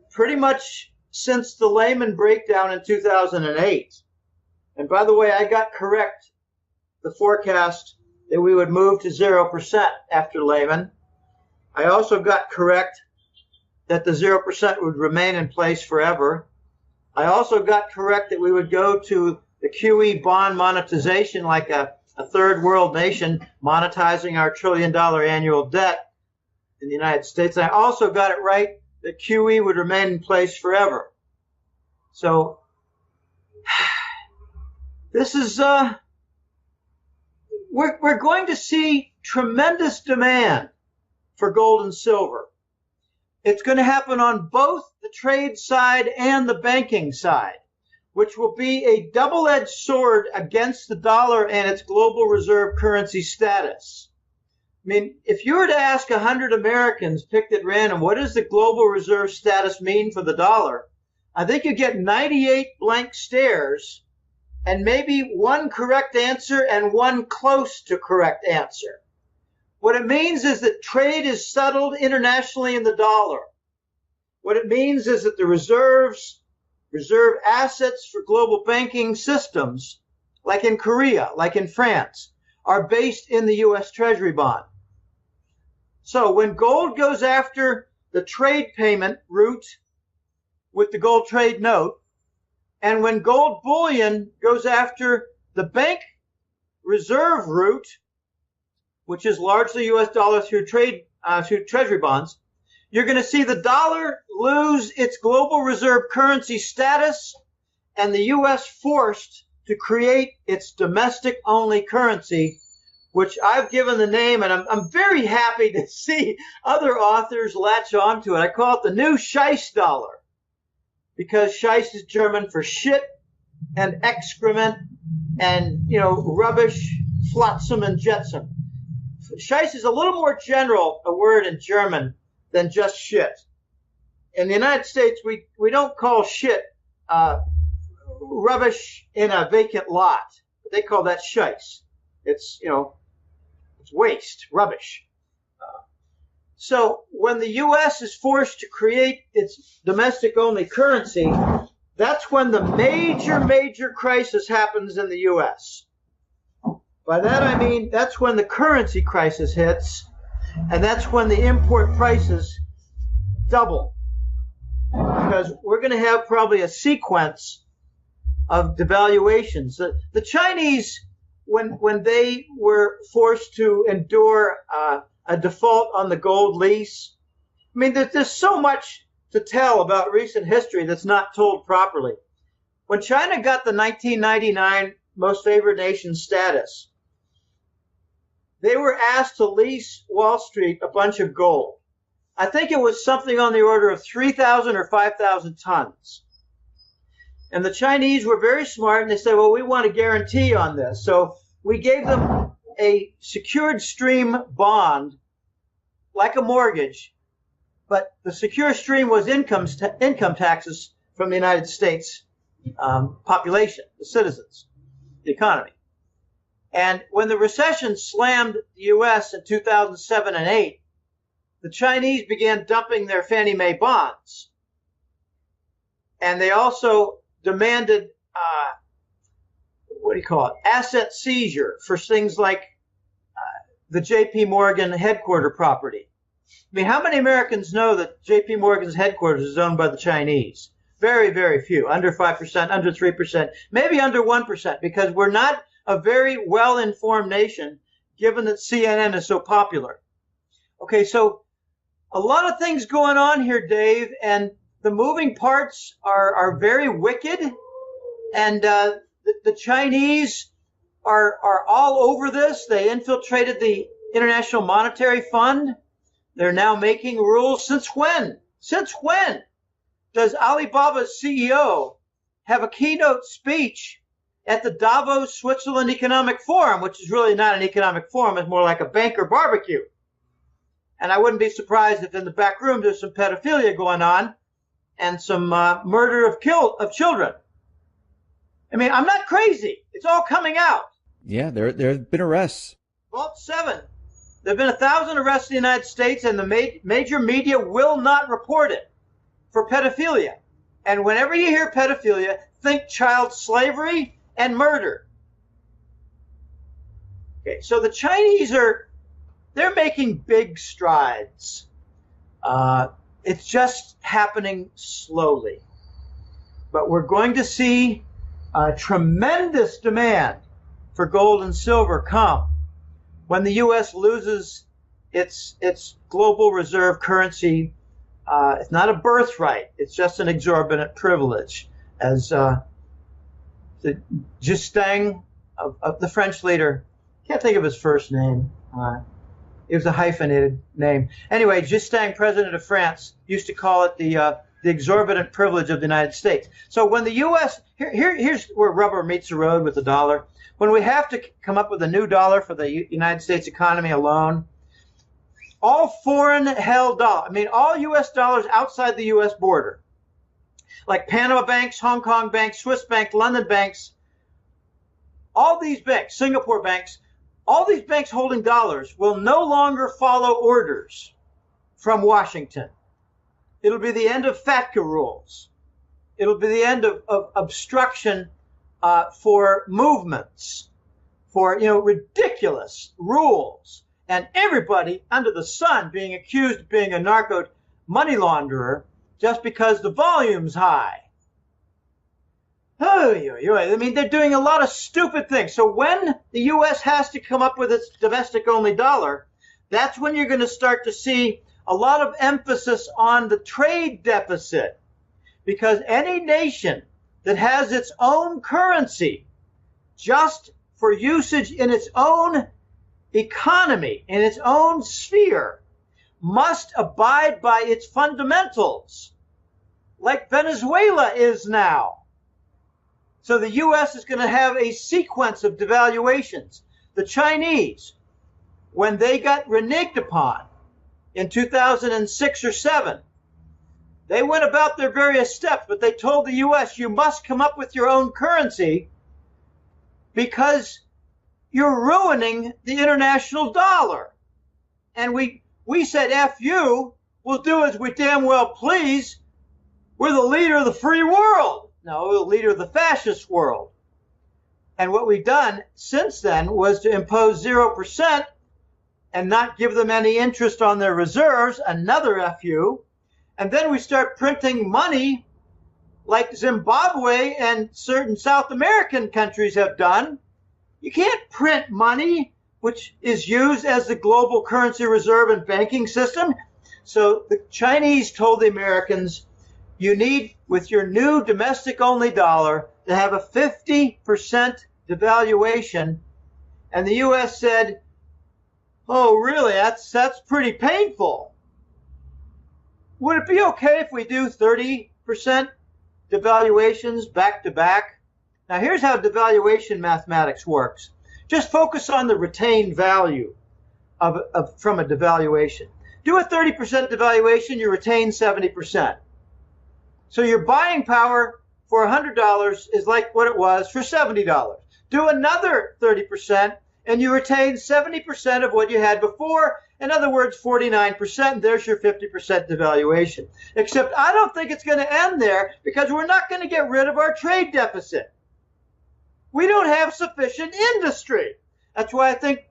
pretty much since the Lehman breakdown in 2008. And by the way, I got correct the forecast that we would move to 0% after Lehman. I also got correct that the 0% would remain in place forever. I also got correct that we would go to the QE bond monetization like a third world nation monetizing our $1 trillion annual debt in the United States. I also got it right that QE would remain in place forever. So this is, we're going to see tremendous demand for gold and silver. It's going to happen on both the trade side and the banking side, which will be a double-edged sword against the dollar and its global reserve currency status. I mean, if you were to ask 100 Americans picked at random, what does the global reserve status mean for the dollar? I think you get 98 blank stares and maybe one correct answer and one close to correct answer. What it means is that trade is settled internationally in the dollar. What it means is that the reserve assets for global banking systems, like in Korea, like in France, are based in the U.S. Treasury bond. So when gold goes after the trade payment route with the gold trade note, and when gold bullion goes after the bank reserve route, which is largely U.S. dollars through treasury bonds, you're going to see the dollar lose its global reserve currency status and the U.S. forced to create its domestic-only currency, which I've given the name, and I'm very happy to see other authors latch on to it. I call it the new Scheiß dollar, because Scheiß is German for shit and excrement and, rubbish, flotsam and jetsam. Scheiß is a little more general a word in German than just shit. In the United States, we don't call shit rubbish in a vacant lot. They call that Scheiß. It's, it's waste, rubbish. So when the U.S. is forced to create its domestic-only currency, that's when the major crisis happens in the U.S. By that I mean that's when the currency crisis hits, and that's when the import prices double. Because we're going to have probably a sequence of devaluations. The Chinese, when they were forced to endure a default on the gold lease, I mean, there's so much to tell about recent history that's not told properly. When China got the 1999 most favored nation status, they were asked to lease Wall Street a bunch of gold. I think it was something on the order of 3,000 or 5,000 tons. And the Chinese were very smart, and they said, well, we want a guarantee on this. So we gave them a secured stream bond, like a mortgage, but the secure stream was income taxes from the United States population, the citizens, the economy. And when the recession slammed the U.S. in 2007 and 8, the Chinese began dumping their Fannie Mae bonds. And they also demanded, asset seizure for things like the J.P. Morgan headquarter property. I mean, how many Americans know that J.P. Morgan's headquarters is owned by the Chinese? Very, very few, under 5%, under 3%, maybe under 1%, because we're not a very well-informed nation, given that CNN is so popular. Okay, so a lot of things going on here, Dave, and the moving parts are very wicked, and the Chinese are all over this. They infiltrated the International Monetary Fund. They're now making rules. Since when? Since when does Alibaba's CEO have a keynote speech at the Davos, Switzerland Economic Forum, which is really not an economic forum, it's more like a banker barbecue? And I wouldn't be surprised if in the back room there's some pedophilia going on and some murder of children. I mean, I'm not crazy. It's all coming out. Yeah, there have been arrests. Vault 7. There have been 1,000 arrests in the United States, and the major media will not report it for pedophilia. And whenever you hear pedophilia, think child slavery and murder. Okay, so the Chinese they're making big strides. It's just happening slowly. but we're going to see a tremendous demand for gold and silver come when the U.S. loses its global reserve currency. It's not a birthright. It's just an exorbitant privilege. As the Justin of the French leader, can't think of his first name. It was a hyphenated name. Anyway, Justin, president of France, used to call it the exorbitant privilege of the United States. So when the U.S. Here's where rubber meets the road with the dollar. When we have to come up with a new dollar for the United States economy alone, all foreign-held dollars, all U.S. dollars outside the U.S. border, like Panama banks, Hong Kong banks, Swiss banks, London banks, all these banks, Singapore banks, all these banks holding dollars will no longer follow orders from Washington. It'll be the end of FATCA rules. It'll be the end of obstruction for movements, for ridiculous rules, and everybody under the sun being accused of being a narco money launderer just because the volume's high. They're doing a lot of stupid things. So when the U.S. has to come up with its domestic-only dollar, that's when you're going to start to see a lot of emphasis on the trade deficit, because any nation that has its own currency just for usage in its own economy, in its own sphere, must abide by its fundamentals, like Venezuela is now. So the U.S. is going to have a sequence of devaluations. The Chinese, when they got reneged upon in 2006 or 7, they went about their various steps, but they told the U.S., you must come up with your own currency because you're ruining the international dollar. And we said, F you, we'll do as we damn well please. We're the leader of the free world. No, we're the leader of the fascist world. And what we've done since then was to impose 0% and not give them any interest on their reserves, another FU. And then we start printing money like Zimbabwe and certain South American countries have done. You can't print money, which is used as the global currency reserve and banking system. So the Chinese told the Americans, you need, with your new domestic-only dollar, to have a 50% devaluation. And the U.S. said, oh, really? That's pretty painful. Would it be okay if we do 30% devaluations back to back? Now, here's how devaluation mathematics works. Just focus on the retained value from a devaluation. Do a 30% devaluation, you retain 70%. So your buying power for $100 is like what it was for $70. Do another 30%, and you retain 70% of what you had before. In other words, 49%. There's your 50% devaluation. Except I don't think it's going to end there, because we're not going to get rid of our trade deficit. We don't have sufficient industry. That's why I think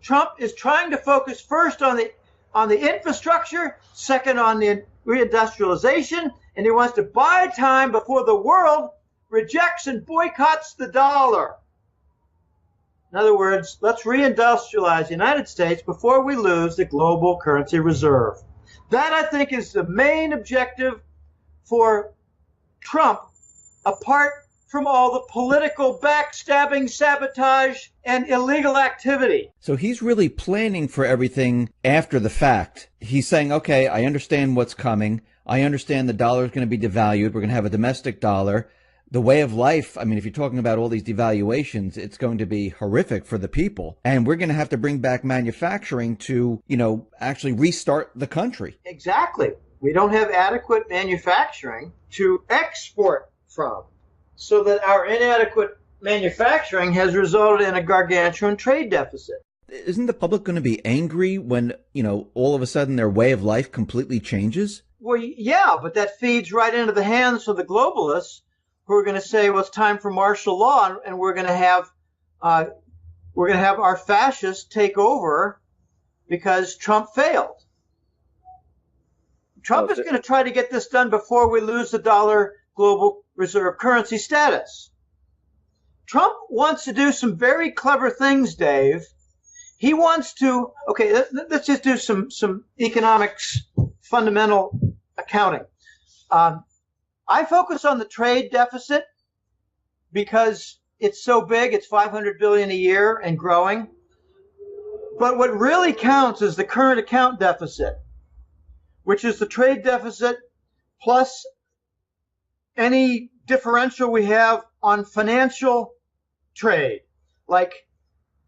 Trump is trying to focus first on the infrastructure, second on the reindustrialization, and he wants to buy time before the world rejects and boycotts the dollar. In other words, let's reindustrialize the United States before we lose the global currency reserve. That, I think, is the main objective for Trump, apart from all the political backstabbing, sabotage, and illegal activity. So he's really planning for everything after the fact. He's saying, okay, I understand what's coming. I understand the dollar is going to be devalued. We're going to have a domestic dollar. The way of life, if you're talking about all these devaluations, it's going to be horrific for the people. And we're going to have to bring back manufacturing to, actually restart the country. Exactly. We don't have adequate manufacturing to export from. So that our inadequate manufacturing has resulted in a gargantuan trade deficit. Isn't the public going to be angry when, all of a sudden their way of life completely changes? Well, yeah, but that feeds right into the hands of the globalists, who are going to say, well, it's time for martial law, and we're going to have our fascists take over because Trump failed. Trump is going to try to get this done before we lose the dollar global reserve currency status. Trump wants to do some very clever things, Dave. He wants to, okay, let's just do some economics, fundamental accounting. I focus on the trade deficit because it's so big, it's $500 billion a year and growing. But what really counts is the current account deficit, which is the trade deficit plus any differential we have on financial trade, like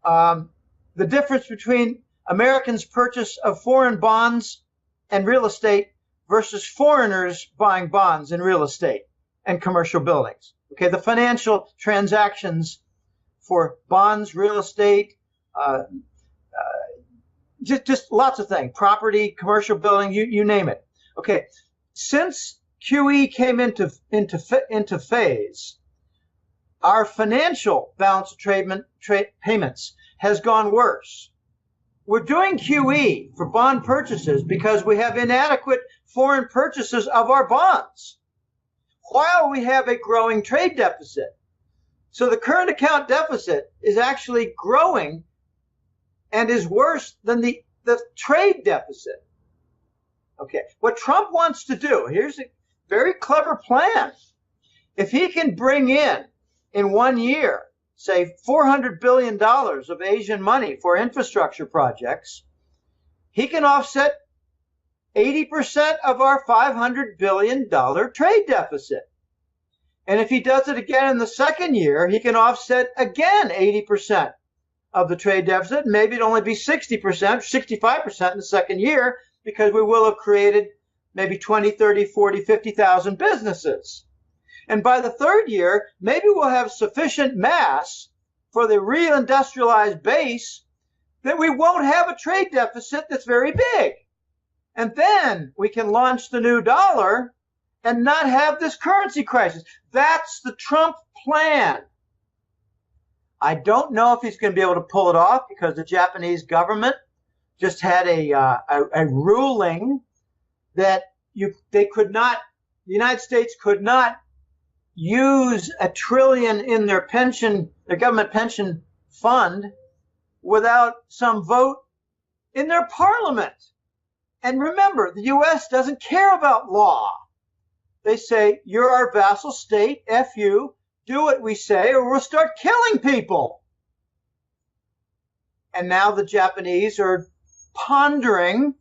the difference between Americans' purchase of foreign bonds and real estate versus foreigners buying bonds and real estate and commercial buildings. Okay, the financial transactions for bonds, real estate, just lots of things, property, commercial building, you name it. Okay, since QE came into phase, our financial balance of trade payments has gone worse. We're doing QE for bond purchases because we have inadequate foreign purchases of our bonds, while we have a growing trade deficit. So the current account deficit is actually growing and is worse than the trade deficit. Okay, what Trump wants to do, here's a very clever plan. If he can bring in 1 year, say $400 billion of Asian money for infrastructure projects, he can offset 80% of our $500 billion trade deficit. And if he does it again in the second year, he can offset again 80% of the trade deficit. Maybe it'll only be 60%, 65% in the second year, because we will have created maybe 20, 30, 40, 50,000 businesses. And by the third year, maybe we'll have sufficient mass for the reindustrialized base that we won't have a trade deficit that's very big. And then we can launch the new dollar and not have this currency crisis. That's the Trump plan. I don't know if he's going to be able to pull it off because the Japanese government just had a ruling that the United States could not use $1 trillion in their government pension fund without some vote in their parliament. And remember, the U.S. doesn't care about law. They say, you're our vassal state, F you, do what we say or we'll start killing people. And now the Japanese are pondering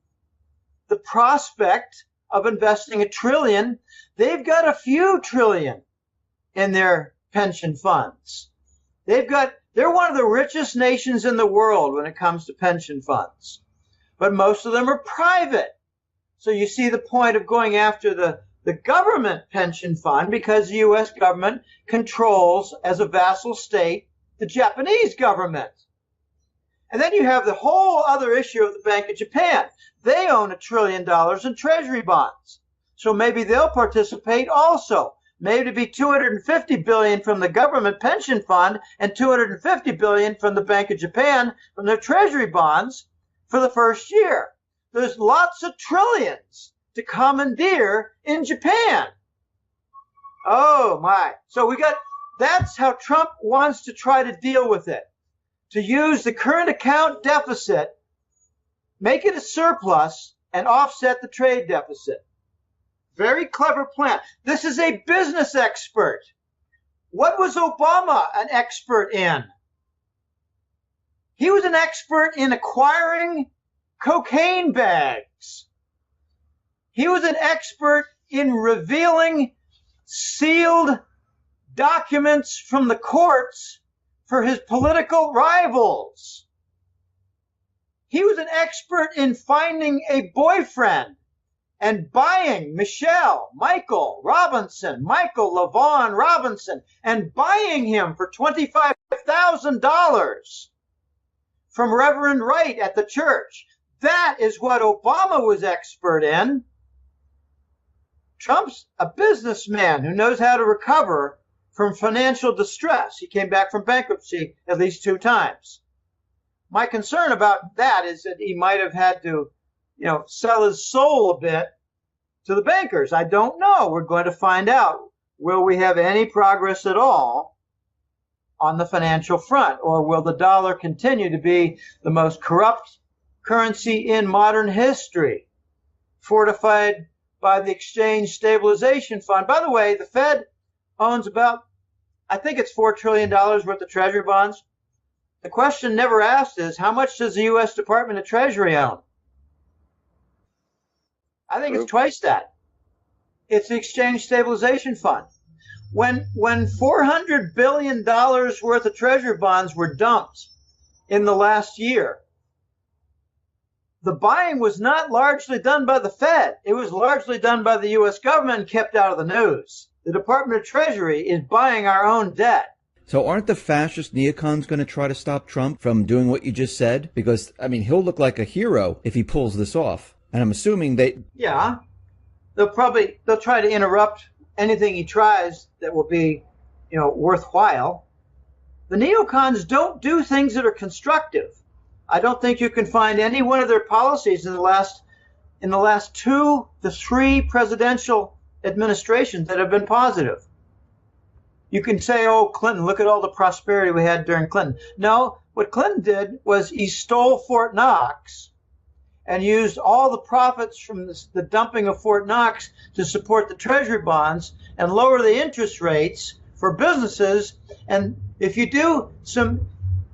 the prospect of investing $1 trillion. They've got a few trillion in their pension funds. They're one of the richest nations in the world when it comes to pension funds. But most of them are private. So you see the point of going after the government pension fund, because the U.S. government controls, as a vassal state, the Japanese government. And then you have the whole other issue of the Bank of Japan. They own $1 trillion in treasury bonds. So maybe they'll participate also. Maybe it'd be $250 billion from the government pension fund and $250 billion from the Bank of Japan from their treasury bonds for the first year. There's lots of trillions to commandeer in Japan. Oh my. So that's how Trump wants to try to deal with it. To use the current account deficit, make it a surplus, and offset the trade deficit. Very clever plan. This is a business expert. What was Obama an expert in? He was an expert in acquiring cocaine bags. He was an expert in revealing sealed documents from the courts for his political rivals. He was an expert in finding a boyfriend and buying Michael LaVaughn Robinson, and buying him for $25,000 from Reverend Wright at the church. That is what Obama was expert in. Trump's a businessman who knows how to recover from financial distress. He came back from bankruptcy at least 2 times. My concern about that is that he might have had to, sell his soul a bit to the bankers. I don't know. We're going to find out will we have any progress at all on the financial front? Or will the dollar continue to be the most corrupt currency in modern history, fortified by the Exchange Stabilization Fund? By the way, the Fed owns about, I think it's $4 trillion worth of Treasury bonds. The question never asked is, how much does the U.S. Department of Treasury own? I think it's twice that. It's the Exchange Stabilization Fund. When $400 billion worth of Treasury bonds were dumped in the last year, the buying was not largely done by the Fed. It was largely done by the U.S. government and kept out of the news. The Department of Treasury is buying our own debt. So aren't the fascist neocons going to try to stop Trump from doing what you just said? Because, I mean, he'll look like a hero if he pulls this off. And I'm assuming they... Yeah. They'll try to interrupt anything he tries that will be, worthwhile. The neocons don't do things that are constructive. I don't think you can find any one of their policies in the last 2 to 3 presidential administrations that have been positive. You can say, oh, Clinton, look at all the prosperity we had during Clinton. No, what Clinton did was he stole Fort Knox and used all the profits from the dumping of Fort Knox to support the Treasury bonds and lower the interest rates for businesses. And if you do some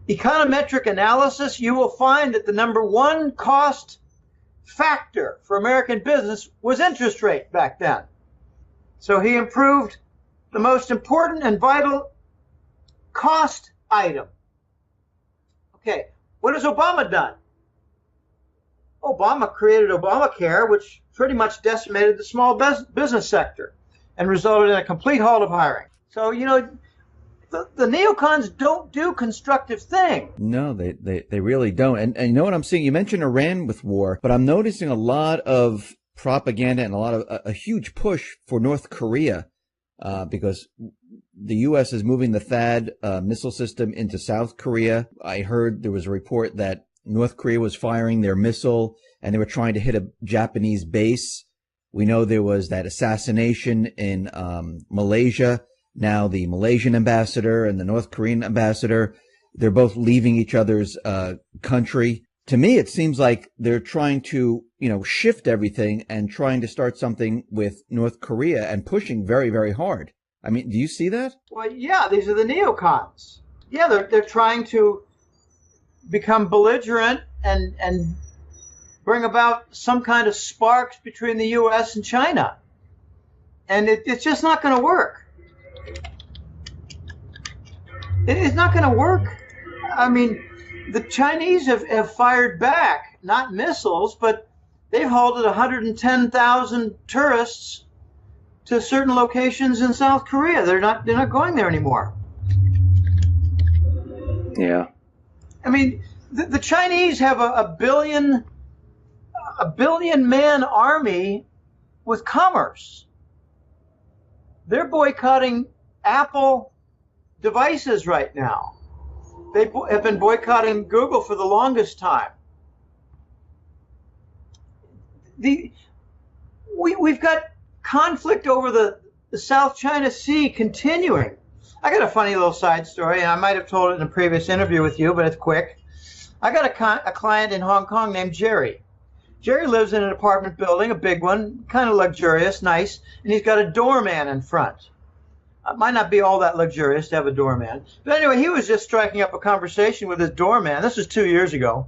econometric analysis, you will find that the number one cost factor for American business was interest rate back then. So he improved the most important and vital cost item. Okay, what has Obama done? Obama created Obamacare, which pretty much decimated the small business sector and resulted in a complete halt of hiring. So, the neocons don't do constructive things. No, they really don't. And you know what I'm seeing? You mentioned Iran with war, but I'm noticing a lot of propaganda and a huge push for North Korea, because the U.S. is moving the THAAD missile system into South Korea. I heard there was a report that North Korea was firing their missile and they were trying to hit a Japanese base. We know there was that assassination in Malaysia. Now the Malaysian ambassador and the North Korean ambassador, they're both leaving each other's country. To me, it seems like they're trying to, shift everything and trying to start something with North Korea and pushing very, very hard. I mean, do you see that? Well, yeah, these are the neocons. Yeah, they're trying to become belligerent and bring about some kind of sparks between the U.S. and China. And it's just not going to work. It's not going to work. I mean, the Chinese have fired back, not missiles, but they've halted 110,000 tourists to certain locations in South Korea. They're not going there anymore. Yeah. I mean, the Chinese have a billion man army with commerce. They're boycotting Apple devices right now. They have been boycotting Google for the longest time. We've got conflict over the South China Sea continuing. I got a funny little side story, and I might have told it in a previous interview with you, but it's quick. I got a client in Hong Kong named Jerry. Jerry lives in an apartment building, a big one, kind of luxurious, nice, and he's got a doorman in front. It might not be all that luxurious to have a doorman. But anyway, he was just striking up a conversation with his doorman. This was 2 years ago.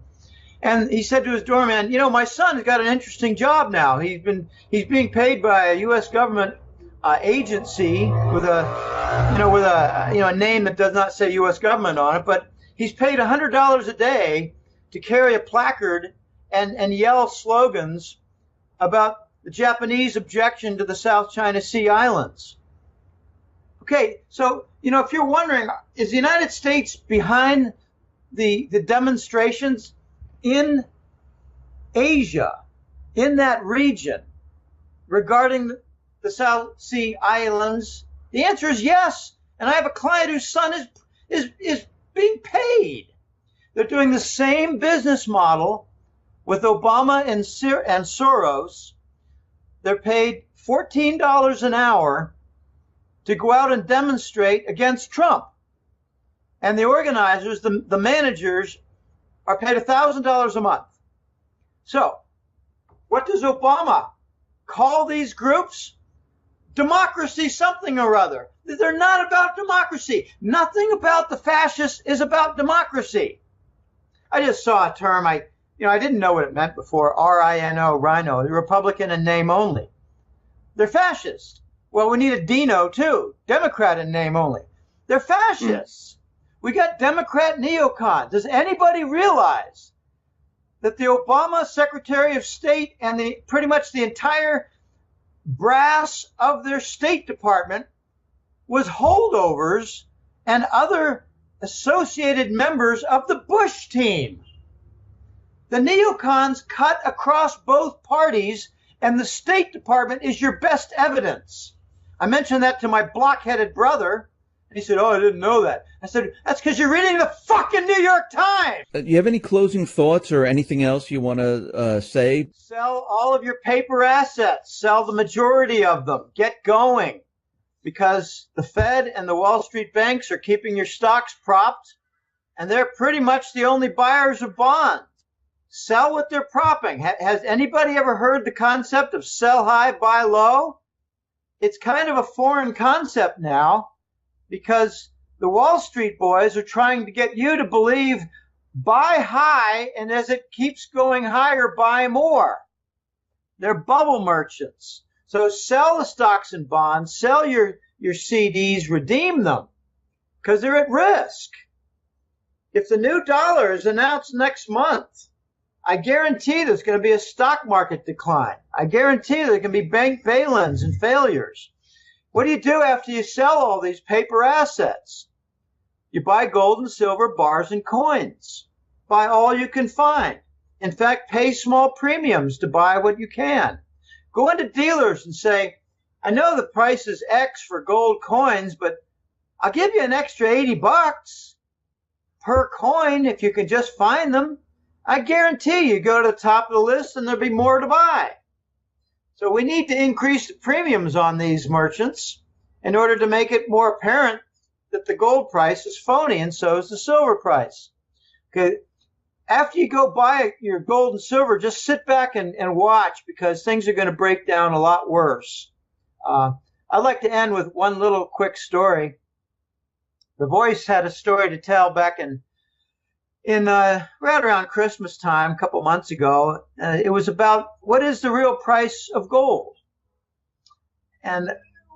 And he said to his doorman, my son has got an interesting job now. He's being paid by a U.S. government agency with a name that does not say U.S. government on it, but he's paid $100 a day to carry a placard and yell slogans about the Japanese objection to the South China Sea Islands. Okay, so, if you're wondering, is the United States behind the demonstrations in Asia, in that region, regarding the South Sea Islands? The answer is yes. And I have a client whose son is being paid. They're doing the same business model with Obama and Soros. They're paid $14 an hour to go out and demonstrate against Trump. And the organizers, the managers, are paid $1,000 a month. So, what does Obama call these groups? Democracy something or other. They're not about democracy. Nothing about the fascists is about democracy. I just saw a term, I didn't know what it meant before, R-I-N-O, rhino, Republican in name only. They're fascists. Well, we need a Dino too, Democrat in name only. They're fascists. We got Democrat neocons. Does anybody realize that the Obama Secretary of State and pretty much the entire brass of their State Department was holdovers and other associated members of the Bush team? The neocons cut across both parties, and the State Department is your best evidence. I mentioned that to my blockheaded brother, and he said, "Oh, I didn't know that." I said, "That's because you're reading the fucking New York Times." Do you have any closing thoughts or anything else you want to say? Sell all of your paper assets. Sell the majority of them. Get going. Because the Fed and the Wall Street banks are keeping your stocks propped, and they're pretty much the only buyers of bonds. Sell what they're propping. Has anybody ever heard the concept of sell high, buy low? It's kind of a foreign concept now, because the Wall Street boys are trying to get you to believe buy high, and as it keeps going higher, buy more. They're bubble merchants. So sell the stocks and bonds, sell your CDs, redeem them, because they're at risk. If the new dollar is announced next month, I guarantee there's going to be a stock market decline. I guarantee there can be bank bail-ins and failures. What do you do after you sell all these paper assets? You buy gold and silver bars and coins. Buy all you can find. In fact, pay small premiums to buy what you can. Go into dealers and say, "I know the price is X for gold coins, but I'll give you an extra $80 per coin if you can just find them." I guarantee you go to the top of the list and there'll be more to buy. So we need to increase the premiums on these merchants in order to make it more apparent that the gold price is phony, and so is the silver price. Okay. After you go buy your gold and silver, just sit back and watch, because things are going to break down a lot worse. I'd like to end with one little quick story. The Voice had a story to tell back in right around Christmas time, a couple months ago. It was about what is the real price of gold. And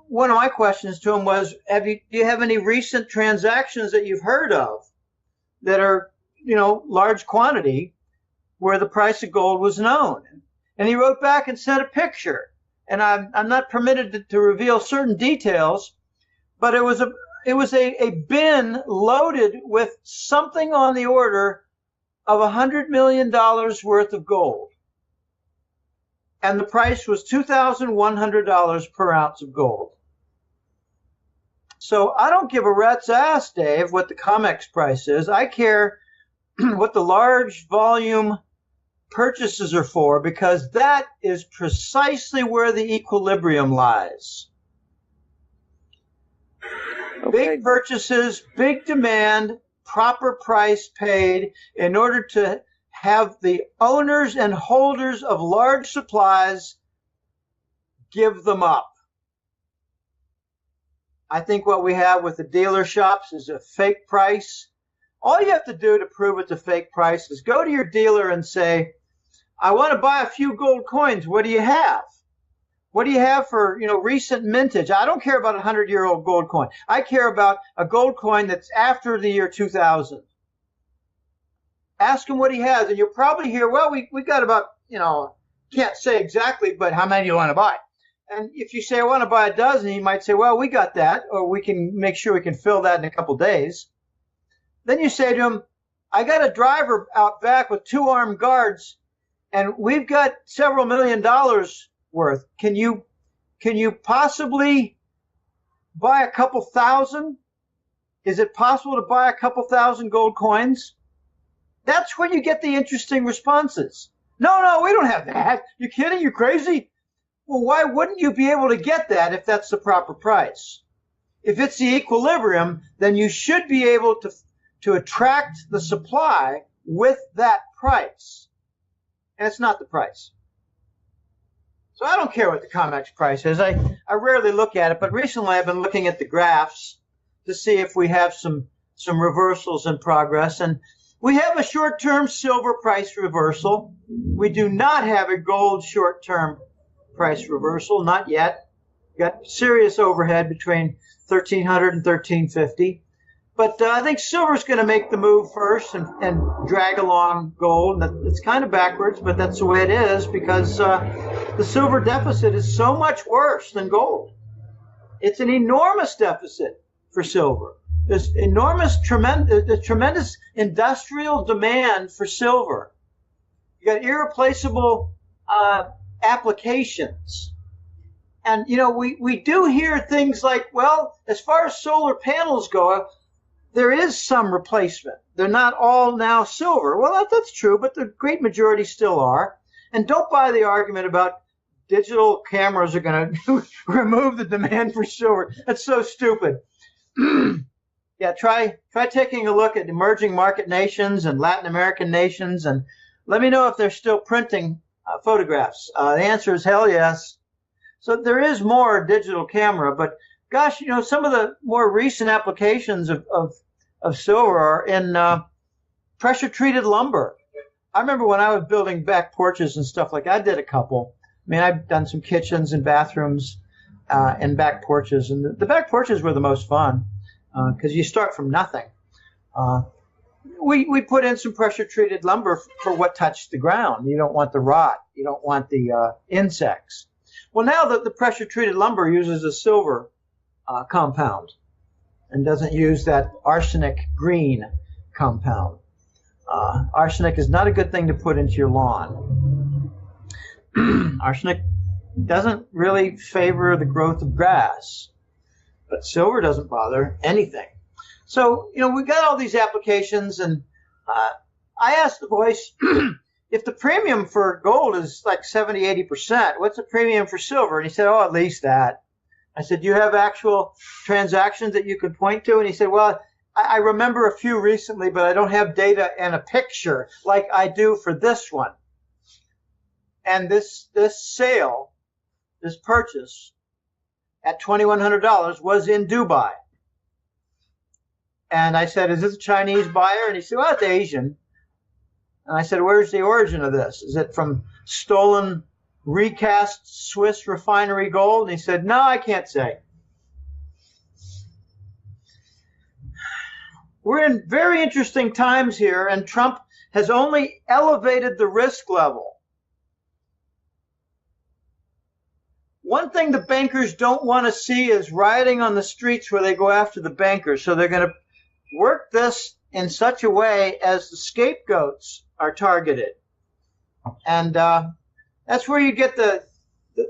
one of my questions to him was, do you have any recent transactions that you've heard of that are, large quantity, where the price of gold was known? And he wrote back and sent a picture. And I'm not permitted to reveal certain details, but it was a bin loaded with something on the order of $100 million worth of gold. And the price was $2,100 per ounce of gold. So I don't give a rat's ass, Dave, what the COMEX price is. I care what the large volume purchases are for, because that is precisely where the equilibrium lies. Okay. Big purchases, big demand, proper price paid in order to have the owners and holders of large supplies give them up. I think what we have with the dealer shops is a fake price. All you have to do to prove it's a fake price is go to your dealer and say, "I want to buy a few gold coins. What do you have? What do you have for, recent mintage?" I don't care about a 100-year-old gold coin. I care about a gold coin that's after the year 2000. Ask him what he has, and you'll probably hear, "Well, we got about, can't say exactly, but how many do you want to buy?" And if you say, "I want to buy a dozen," he might say, "Well, we got that, or we can make sure we can fill that in a couple days." Then you say to him, "I got a driver out back with 2 armed guards, and we've got several $1 million worth. Can you possibly buy a couple thousand? Is it possible to buy a couple thousand gold coins?" That's when you get the interesting responses. No, we don't have that. You kidding? You crazy? Well, why wouldn't you be able to get that if that's the proper price? if it's the equilibrium, then you should be able to attract the supply with that price. And it's not the price. So I don't care what the COMEX price is. I rarely look at it, but recently I've been looking at the graphs to see if we have some reversals in progress. And we have a short-term silver price reversal. We do not have a gold short-term price reversal, not yet. Got serious overhead between 1300 and 1350. But I think silver's going to make the move first and drag along gold. It's kind of backwards, but that's the way it is because the silver deficit is so much worse than gold. It's an enormous deficit for silver. There's tremendous industrial demand for silver. You got irreplaceable applications. And, you know, we do hear things like, well, as far as solar panels go, there is some replacement. They're not all now silver. Well, that's true, but the great majority still are. And don't buy the argument about digital cameras are going to remove the demand for silver. That's so stupid. Yeah, try taking a look at emerging market nations and Latin American nations, and let me know if they're still printing photographs. The answer is hell yes. So there is more digital camera, but gosh, you know, some of the more recent applications of silver are in pressure-treated lumber. I remember when I was building back porches and stuff like that, I did a couple. I mean, I've done some kitchens and bathrooms and back porches, and the back porches were the most fun because you start from nothing. We put in some pressure-treated lumber for what touched the ground. You don't want the rot. You don't want the insects. Well, now the pressure-treated lumber uses a silver compound and doesn't use that arsenic green compound. Arsenic is not a good thing to put into your lawn. Arsenic doesn't really favor the growth of grass, but silver doesn't bother anything. So, you know, we got all these applications, and I asked the voice, if the premium for gold is like 70-80%, what's the premium for silver? And he said, oh, at least that. I said, do you have actual transactions that you could point to? And he said, well, I remember a few recently, but I don't have data and a picture like I do for this one. And this sale, this purchase at $2,100 was in Dubai. And I said, is this a Chinese buyer? And he said, well, it's Asian. And I said, where's the origin of this? Is it from stolen, recast Swiss refinery gold? And he said, no, I can't say. We're in very interesting times here, and Trump has only elevated the risk level. One thing the bankers don't want to see is rioting on the streets where they go after the bankers. So they're going to work this in such a way as the scapegoats are targeted. And that's where you get the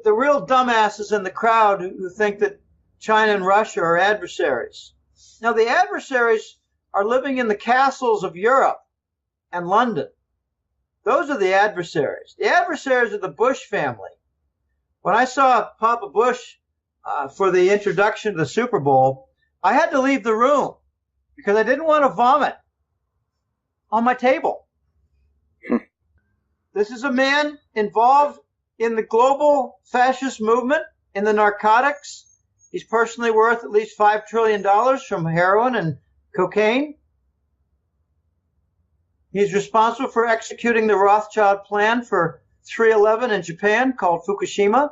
real dumbasses in the crowd who think that China and Russia are adversaries. Now, the adversaries are living in the castles of Europe and London. Those are the adversaries. The adversaries are the Bush family. When I saw Papa Bush for the introduction to the Super Bowl, I had to leave the room because I didn't want to vomit on my table. This is a man involved in the global fascist movement, in the narcotics. He's personally worth at least $5 trillion from heroin and cocaine. He's responsible for executing the Rothschild plan for 3/11 in Japan called Fukushima.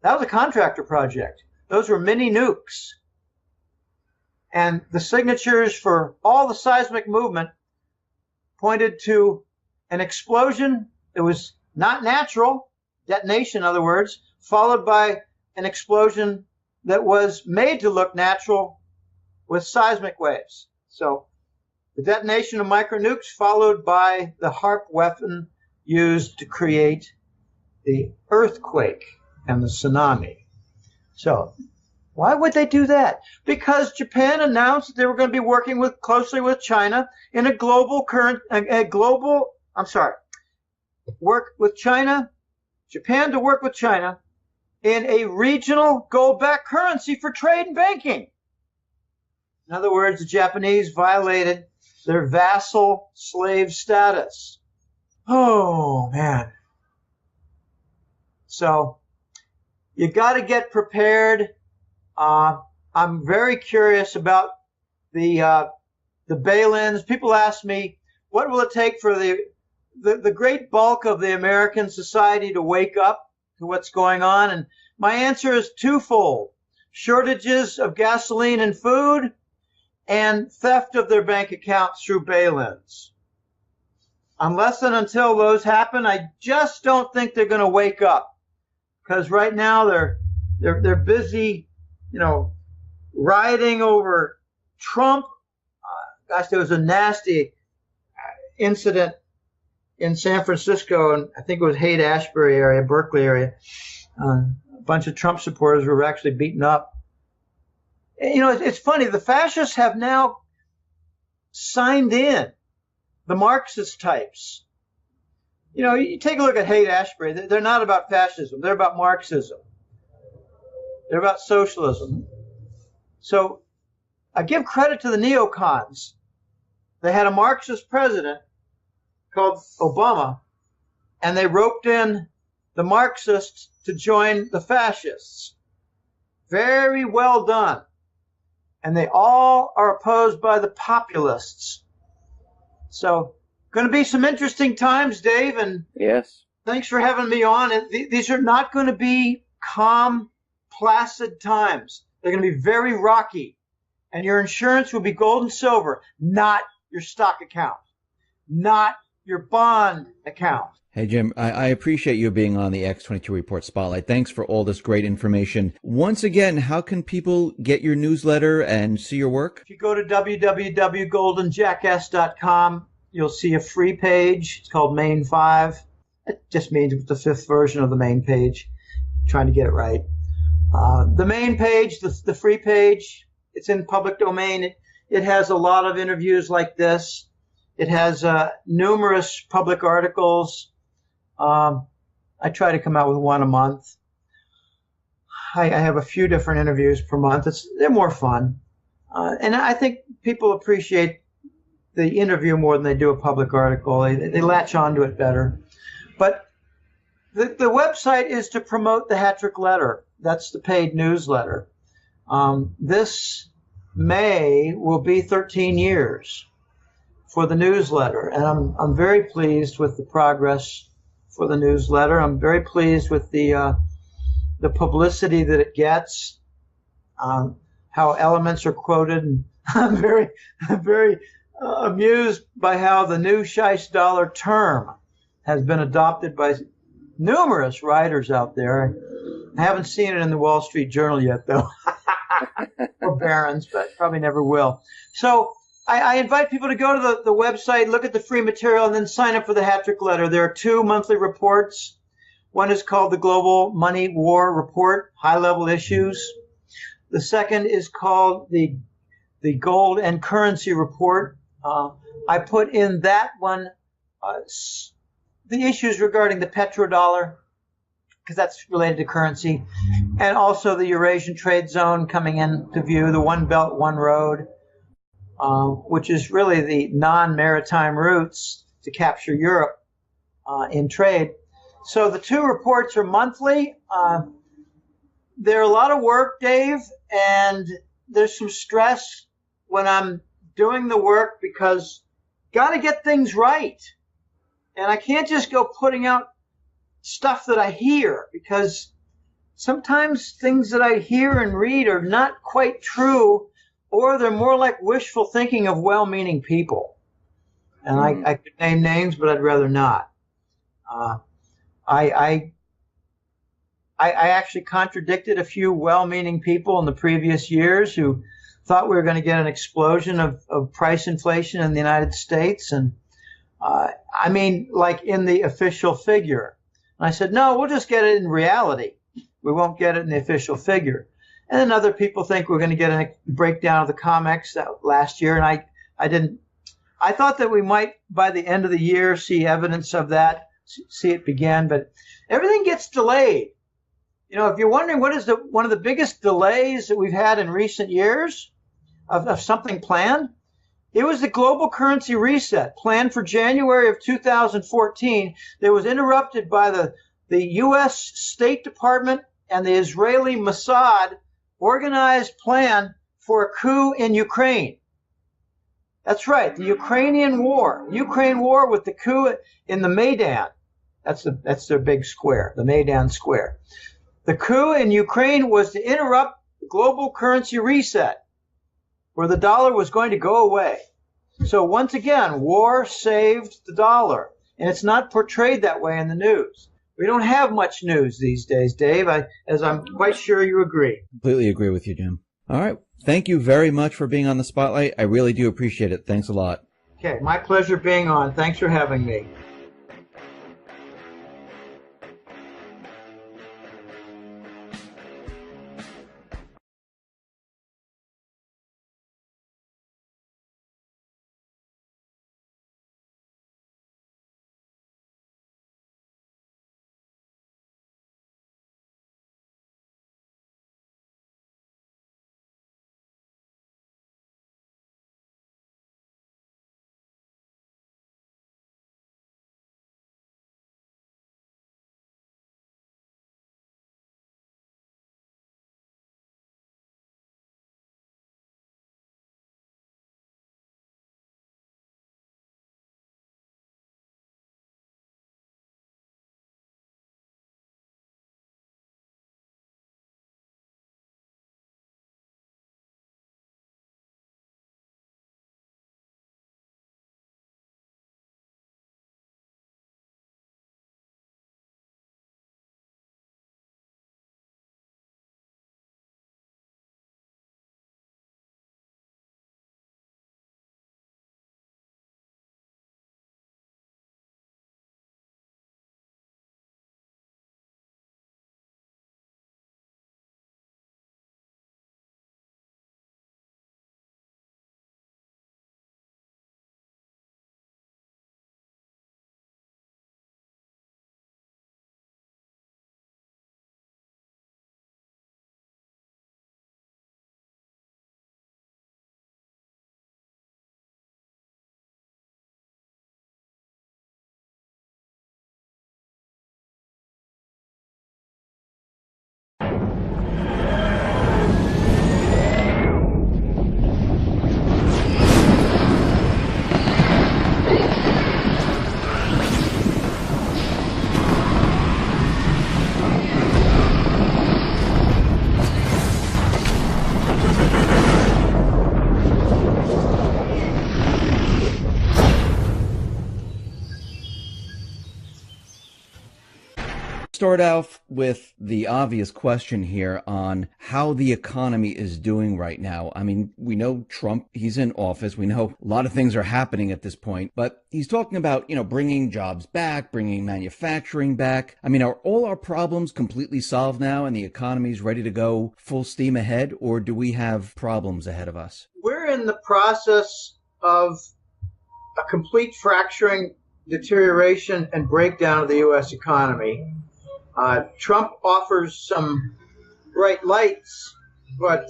That was a contractor project. Those were mini nukes. And the signatures for all the seismic movement pointed to an explosion that was not natural, detonation in other words, followed by an explosion that was made to look natural with seismic waves. So the detonation of micronukes followed by the HARP weapon used to create the earthquake and the tsunami. So why would they do that? Because Japan announced that they were going to be working closely with China in work with China, Japan to work with China in a regional gold-backed currency for trade and banking. In other words, the Japanese violated their vassal slave status. Oh, man. So you got to get prepared. I'm very curious about the bail-ins. People ask me, what will it take for the great bulk of the American society to wake up to what's going on? And my answer is twofold: shortages of gasoline and food, and theft of their bank accounts through bail-ins. Unless and until those happen, I just don't think they're going to wake up, because right now they're busy, rioting over Trump. Gosh, there was a nasty incident in San Francisco, and I think it was Haight-Ashbury area, Berkeley area. A bunch of Trump supporters were actually beaten up. It's funny. The fascists have now signed in, the Marxist types. You take a look at Haight-Ashbury. They're not about fascism. They're about Marxism. They're about socialism. So I give credit to the neocons. They had a Marxist president called Obama, and they roped in the Marxists to join the fascists. Very well done. And they all are opposed by the populists. So, going to be some interesting times, Dave, and yes, thanks for having me on. These are not going to be calm, placid times. They're going to be very rocky, and your insurance will be gold and silver, not your stock account, not your bond account. Hey, Jim, I appreciate you being on the X22 Report Spotlight. Thanks for all this great information. Once again, how can people get your newsletter and see your work? If you go to www.goldenjackass.com, you'll see a free page. It's called Main 5. It just means it's the 5th version of the main page. I'm trying to get it right. The main page, the free page, it's in public domain. It has a lot of interviews like this. It has numerous public articles. I try to come out with one a month. I have a few different interviews per month. They're more fun. And I think people appreciate the interview more than they do a public article. They latch onto it better. But the website is to promote the Hattrick Letter. That's the paid newsletter. This May will be 13 years for the newsletter, and I'm very pleased with the progress for the newsletter. I'm very pleased with the publicity that it gets, how elements are quoted, and I'm very amused by how the new Scheist dollar term has been adopted by numerous writers out there. I haven't seen it in the Wall Street Journal yet, though, or Barron's, but probably never will. So I invite people to go to the website, look at the free material, and then sign up for the Hattrick Letter. There are 2 monthly reports. One is called the Global Money War Report, high-level issues. The second is called the Gold and Currency Report. I put in that one the issues regarding the petrodollar, because that's related to currency, and also the Eurasian Trade Zone coming into view, the One Belt, One Road, which is really the non-maritime routes to capture Europe in trade. So the 2 reports are monthly. They're a lot of work, Dave, and there's some stress when I'm doing the work because got to get things right. And I can't just go putting out stuff that I hear, because sometimes things that I hear and read are not quite true, or they're more like wishful thinking of well-meaning people. And I could name names, but I'd rather not. I actually contradicted a few well-meaning people in the previous years who thought we were going to get an explosion of price inflation in the United States. And I mean, like in the official figure. And I said, no, we'll just get it in reality. We won't get it in the official figure. And then other people think we're going to get a breakdown of the COMEX last year. And I didn't. I thought that we might, by the end of the year, see evidence of that, see it begin. But everything gets delayed. If you're wondering what is one of the biggest delays that we've had in recent years of something planned, it was the global currency reset planned for January of 2014 that was interrupted by the U.S. State Department and the Israeli Mossad organized plan for a coup in Ukraine. That's right, the Ukrainian war. Ukraine war with the coup in the Maidan. That's their big square, the Maidan Square. The coup in Ukraine was to interrupt the global currency reset, where the dollar was going to go away. So once again, war saved the dollar, and it's not portrayed that way in the news. We don't have much news these days, Dave, as I'm quite sure you agree. Completely agree with you, Jim. All right. Thank you very much for being on the spotlight. I really do appreciate it. Thanks a lot. Okay, my pleasure being on. Thanks for having me. Start off with the obvious question here on how the economy is doing right now. I mean, we know Trump, he's in office. We know a lot of things are happening at this point, but he's talking about, bringing jobs back, bringing manufacturing back. I mean, are all our problems completely solved now and the economy's ready to go full steam ahead, or do we have problems ahead of us? We're in the process of a complete fracturing, deterioration, and breakdown of the U.S. economy. Trump offers some bright lights, but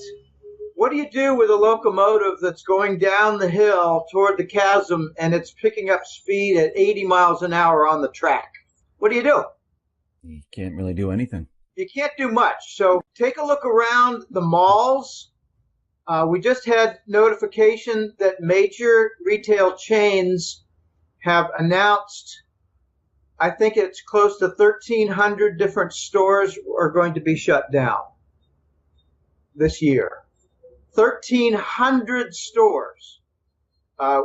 what do you do with a locomotive that's going down the hill toward the chasm and it's picking up speed at 80 miles an hour on the track? What do you do? You can't really do anything. You can't do much. So take a look around the malls. We just had notification that major retail chains have announced, I think it's close to 1,300 different stores are going to be shut down this year. 1,300 stores.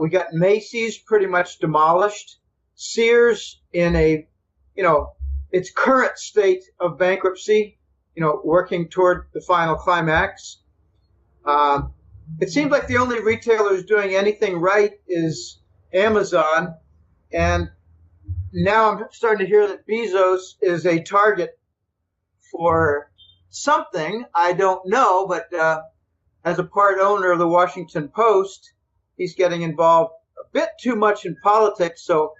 We got Macy's pretty much demolished. Sears in its current state of bankruptcy, working toward the final climax. It seems like the only retailer who's doing anything right is Amazon. And now I'm starting to hear that Bezos is a target for something. I don't know, but as a part owner of the Washington Post, he's getting involved a bit too much in politics. So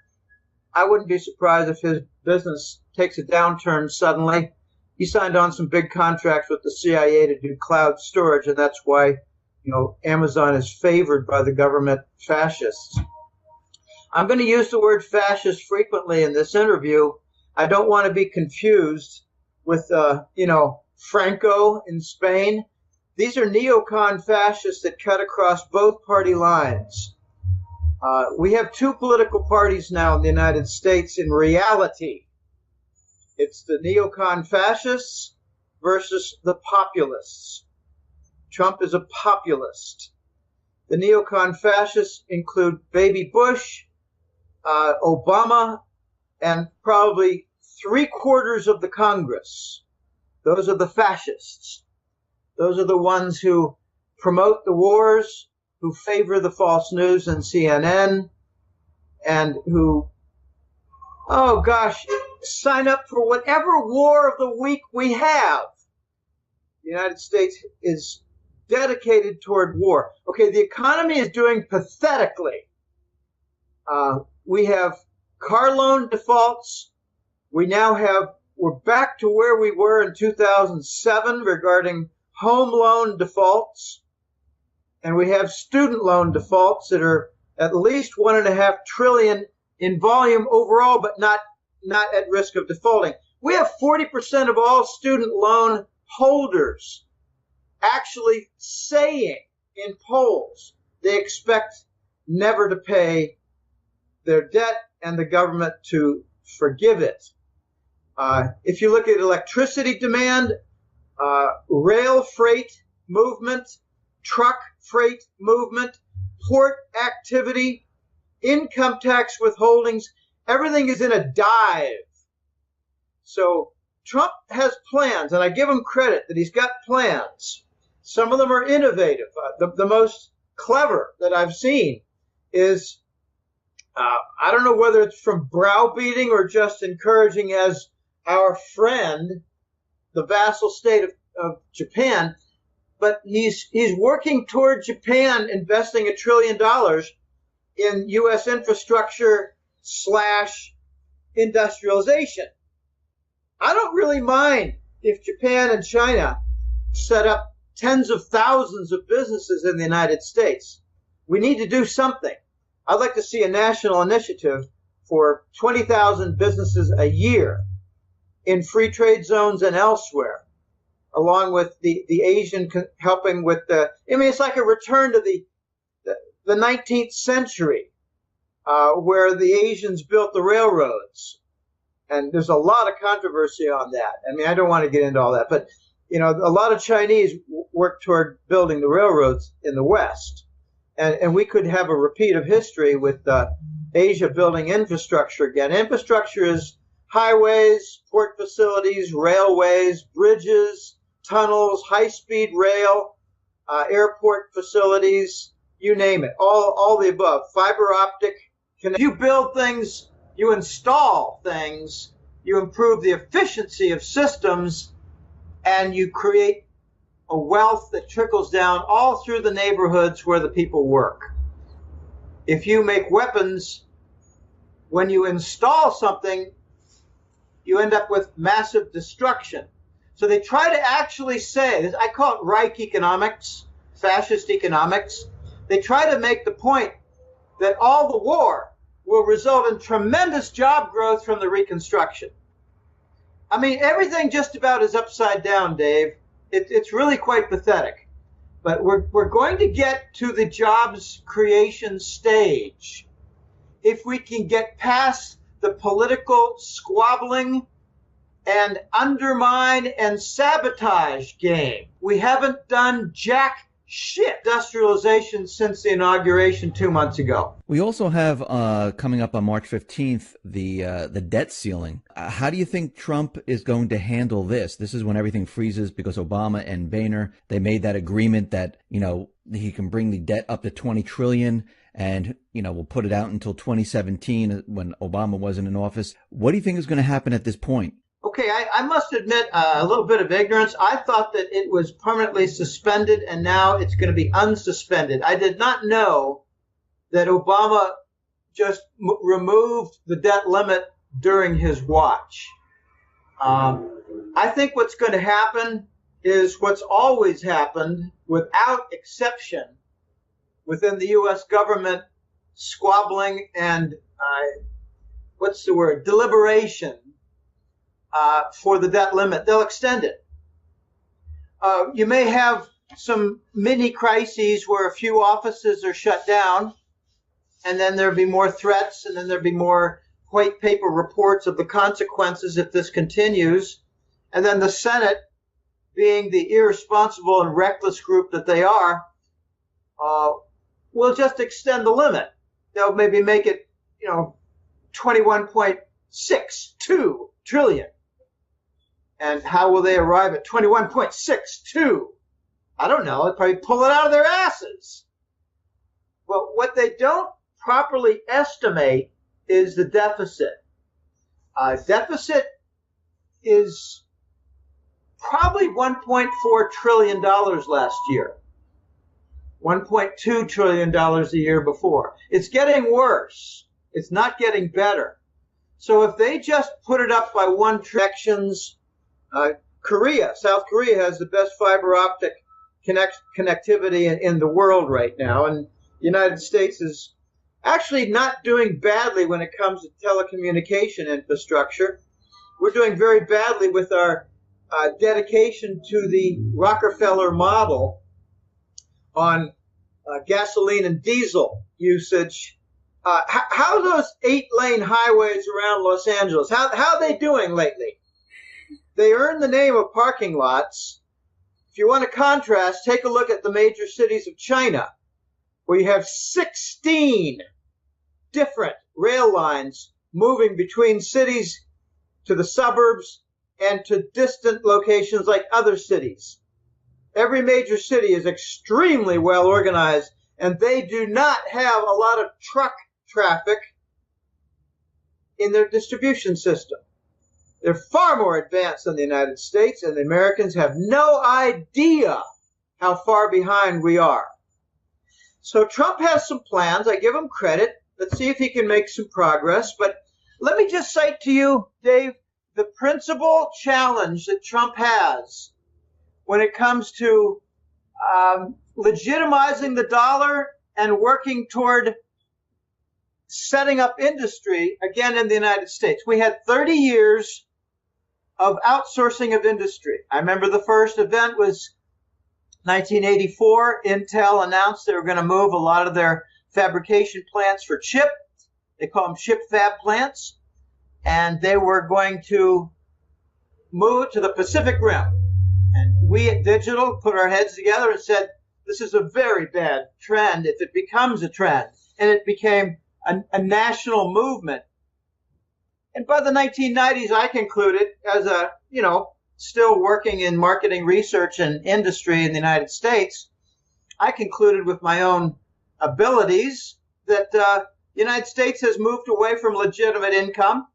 I wouldn't be surprised if his business takes a downturn suddenly. he signed on some big contracts with the CIA to do cloud storage, and that's why, Amazon is favored by the government fascists. I'm going to use the word fascist frequently in this interview. I don't want to be confused with, Franco in Spain. These are neocon fascists that cut across both party lines. We have two political parties now in the United States in reality. It's the neocon fascists versus the populists. Trump is a populist. The neocon fascists include Baby Bush, Obama, and probably 3/4 of the Congress. Those are the fascists. Those are the ones who promote the wars, who favor the false news and CNN, and who, sign up for whatever war of the week we have. The United States is dedicated toward war. Okay, the economy is doing pathetically. We have car loan defaults. We're back to where we were in 2007 regarding home loan defaults. And we have student loan defaults that are at least $1.5 trillion in volume overall, but not at risk of defaulting. We have 40% of all student loan holders actually saying in polls they expect never to pay their debt and the government to forgive it. If you look at electricity demand, rail freight movement, truck freight movement, port activity, income tax withholdings, everything is in a dive. So Trump has plans, and I give him credit that he's got plans. Some of them are innovative. The most clever that I've seen is, I don't know whether it's from browbeating or just encouraging as our friend, the vassal state of Japan, but he's working toward Japan investing $1 trillion in U.S. infrastructure / industrialization. I don't really mind if Japan and China set up tens of thousands of businesses in the United States. We need to do something. I'd like to see a national initiative for 20,000 businesses a year in free trade zones and elsewhere, along with the Asian helping with it's like a return to the 19th century, where the Asians built the railroads. And there's a lot of controversy on that. I don't want to get into all that, but, a lot of Chinese work toward building the railroads in the West. And we could have a repeat of history with Asia building infrastructure again. Infrastructure is highways, port facilities, railways, bridges, tunnels, high-speed rail, airport facilities, you name it, all the above. Fiber optic. If you build things, you install things, you improve the efficiency of systems, and you create a wealth that trickles down all through the neighborhoods where the people work. If you make weapons, when you install something, you end up with massive destruction. So they try to actually say, I call it Reich economics, fascist economics. They try to make the point that all the war will result in tremendous job growth from the reconstruction. Everything just about is upside down, Dave. It's really quite pathetic. But we're going to get to the jobs creation stage if we can get past the political squabbling and undermine and sabotage game. We haven't done jack shit industrialization since the inauguration 2 months ago. We also have coming up on March 15th the debt ceiling. How do you think Trump is going to handle this? This is when everything freezes because Obama and Boehner, they made that agreement that, he can bring the debt up to 20 trillion and, we'll put it out until 2017 when Obama wasn't in office. What do you think is going to happen at this point? Okay, I must admit a little bit of ignorance. I thought that it was permanently suspended and now it's going to be unsuspended. I did not know that Obama just removed the debt limit during his watch. I think what's going to happen is what's always happened without exception within the U.S. government, squabbling and deliberation for the debt limit. They'll extend it. You may have some mini crises where a few offices are shut down, and then there'll be more threats, and then there'll be more white paper reports of the consequences if this continues. And then the Senate, being the irresponsible and reckless group that they are, will just extend the limit. They'll maybe make it, 21.62 trillion. And how will they arrive at 21.62? I don't know. They'll probably pull it out of their asses. But what they don't properly estimate is the deficit. Deficit is probably $1.4 trillion last year. $1.2 trillion a year before. It's getting worse. It's not getting better. So if they just put it up by one directions, South Korea has the best fiber optic connectivity in the world right now, and the United States is actually not doing badly when it comes to telecommunication infrastructure. We're doing very badly with our dedication to the Rockefeller model on gasoline and diesel usage. How are those 8-lane highways around Los Angeles? How are they doing lately? They earn the name of parking lots. If you want to contrast, take a look at the major cities of China, where you have 16 different rail lines moving between cities to the suburbs and to distant locations like other cities. Every major city is extremely well organized, and they do not have a lot of truck traffic in their distribution system. They're far more advanced than the United States, and the Americans have no idea how far behind we are. So Trump has some plans. I give him credit. Let's see if he can make some progress. But let me just cite to you, Dave, the principal challenge that Trump has when it comes to legitimizing the dollar and working toward setting up industry again in the United States. We had 30 years of outsourcing of industry. I remember the first event was 1984. Intel announced they were going to move a lot of their fabrication plants for chip. They call them chip fab plants. And they were going to move to the Pacific Rim. And we at Digital put our heads together and said, this is a very bad trend if it becomes a trend. And it became a national movement. And by the 1990s, I concluded, as a, still working in marketing research and industry in the United States, I concluded with my own abilities that the United States has moved away from legitimate income.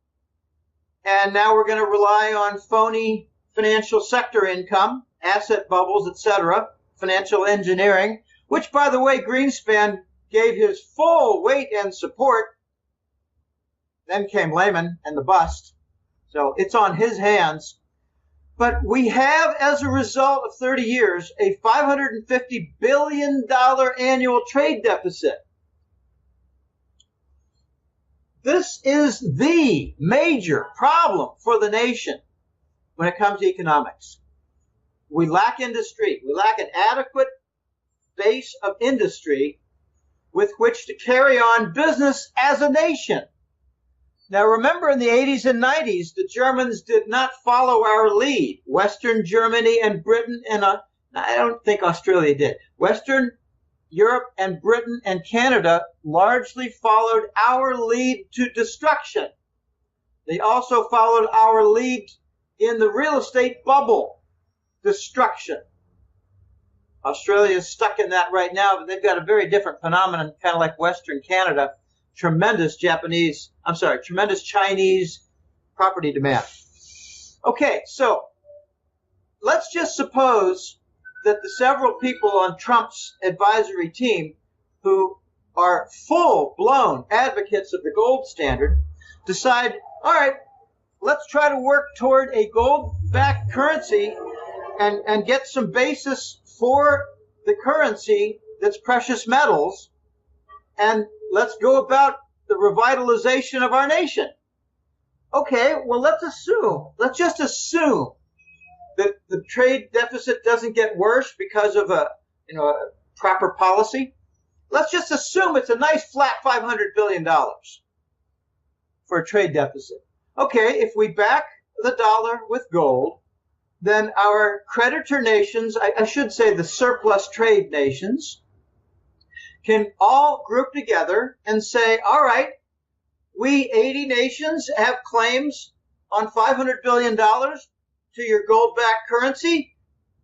And now we're going to rely on phony financial sector income, asset bubbles, etc., financial engineering, which, by the way, Greenspan gave his full weight and support. Then came Lehman and the bust. So it's on his hands. But we have, as a result of 30 years, a $550 billion annual trade deficit. This is the major problem for the nation when it comes to economics. We lack industry. We lack an adequate base of industry with which to carry on business as a nation. Now, remember in the 80s and 90s, the Germans did not follow our lead. Western Germany and Britain and I don't think Australia did. Western Europe and Britain and Canada largely followed our lead to destruction. They also followed our lead in the real estate bubble destruction. Australia is stuck in that right now, but they've got a very different phenomenon, kind of like Western Canada. Tremendous Chinese property demand. Okay, so let's just suppose that the several people on Trump's advisory team who are full-blown advocates of the gold standard decide, all right, let's try to work toward a gold-backed currency and get some basis for the currency that's precious metals, and let's go about the revitalization of our nation. Okay, well, let's just assume that the trade deficit doesn't get worse because of a proper policy. Let's just assume it's a nice flat $500 billion for a trade deficit. Okay, if we back the dollar with gold, then our creditor nations, I should say the surplus trade nations, can all group together and say, all right, we 80 nations have claims on $500 billion to your gold-backed currency.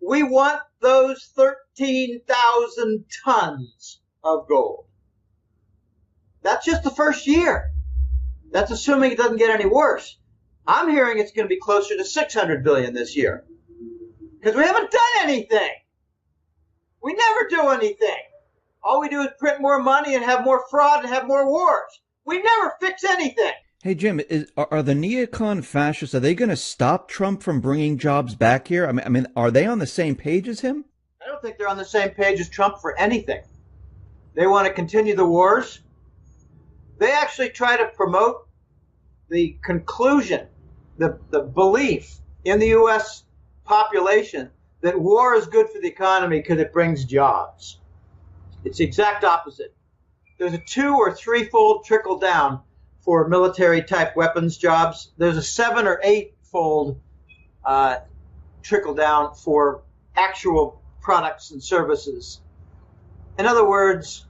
We want those 13,000 tons of gold. That's just the first year. That's assuming it doesn't get any worse. I'm hearing it's going to be closer to 600 billion this year because we haven't done anything. We never do anything. All we do is print more money and have more fraud and have more wars. We never fix anything. Hey, Jim, are the neocon fascists, are they going to stop Trump from bringing jobs back here? I mean, are they on the same page as him? I don't think they're on the same page as Trump for anything. They want to continue the wars. They actually try to promote the conclusion, the belief in the U.S. population that war is good for the economy because it brings jobs. It's the exact opposite. There's a 2 or 3-fold trickle down for military-type weapons jobs. There's a 7 or 8-fold trickle down for actual products and services. In other words,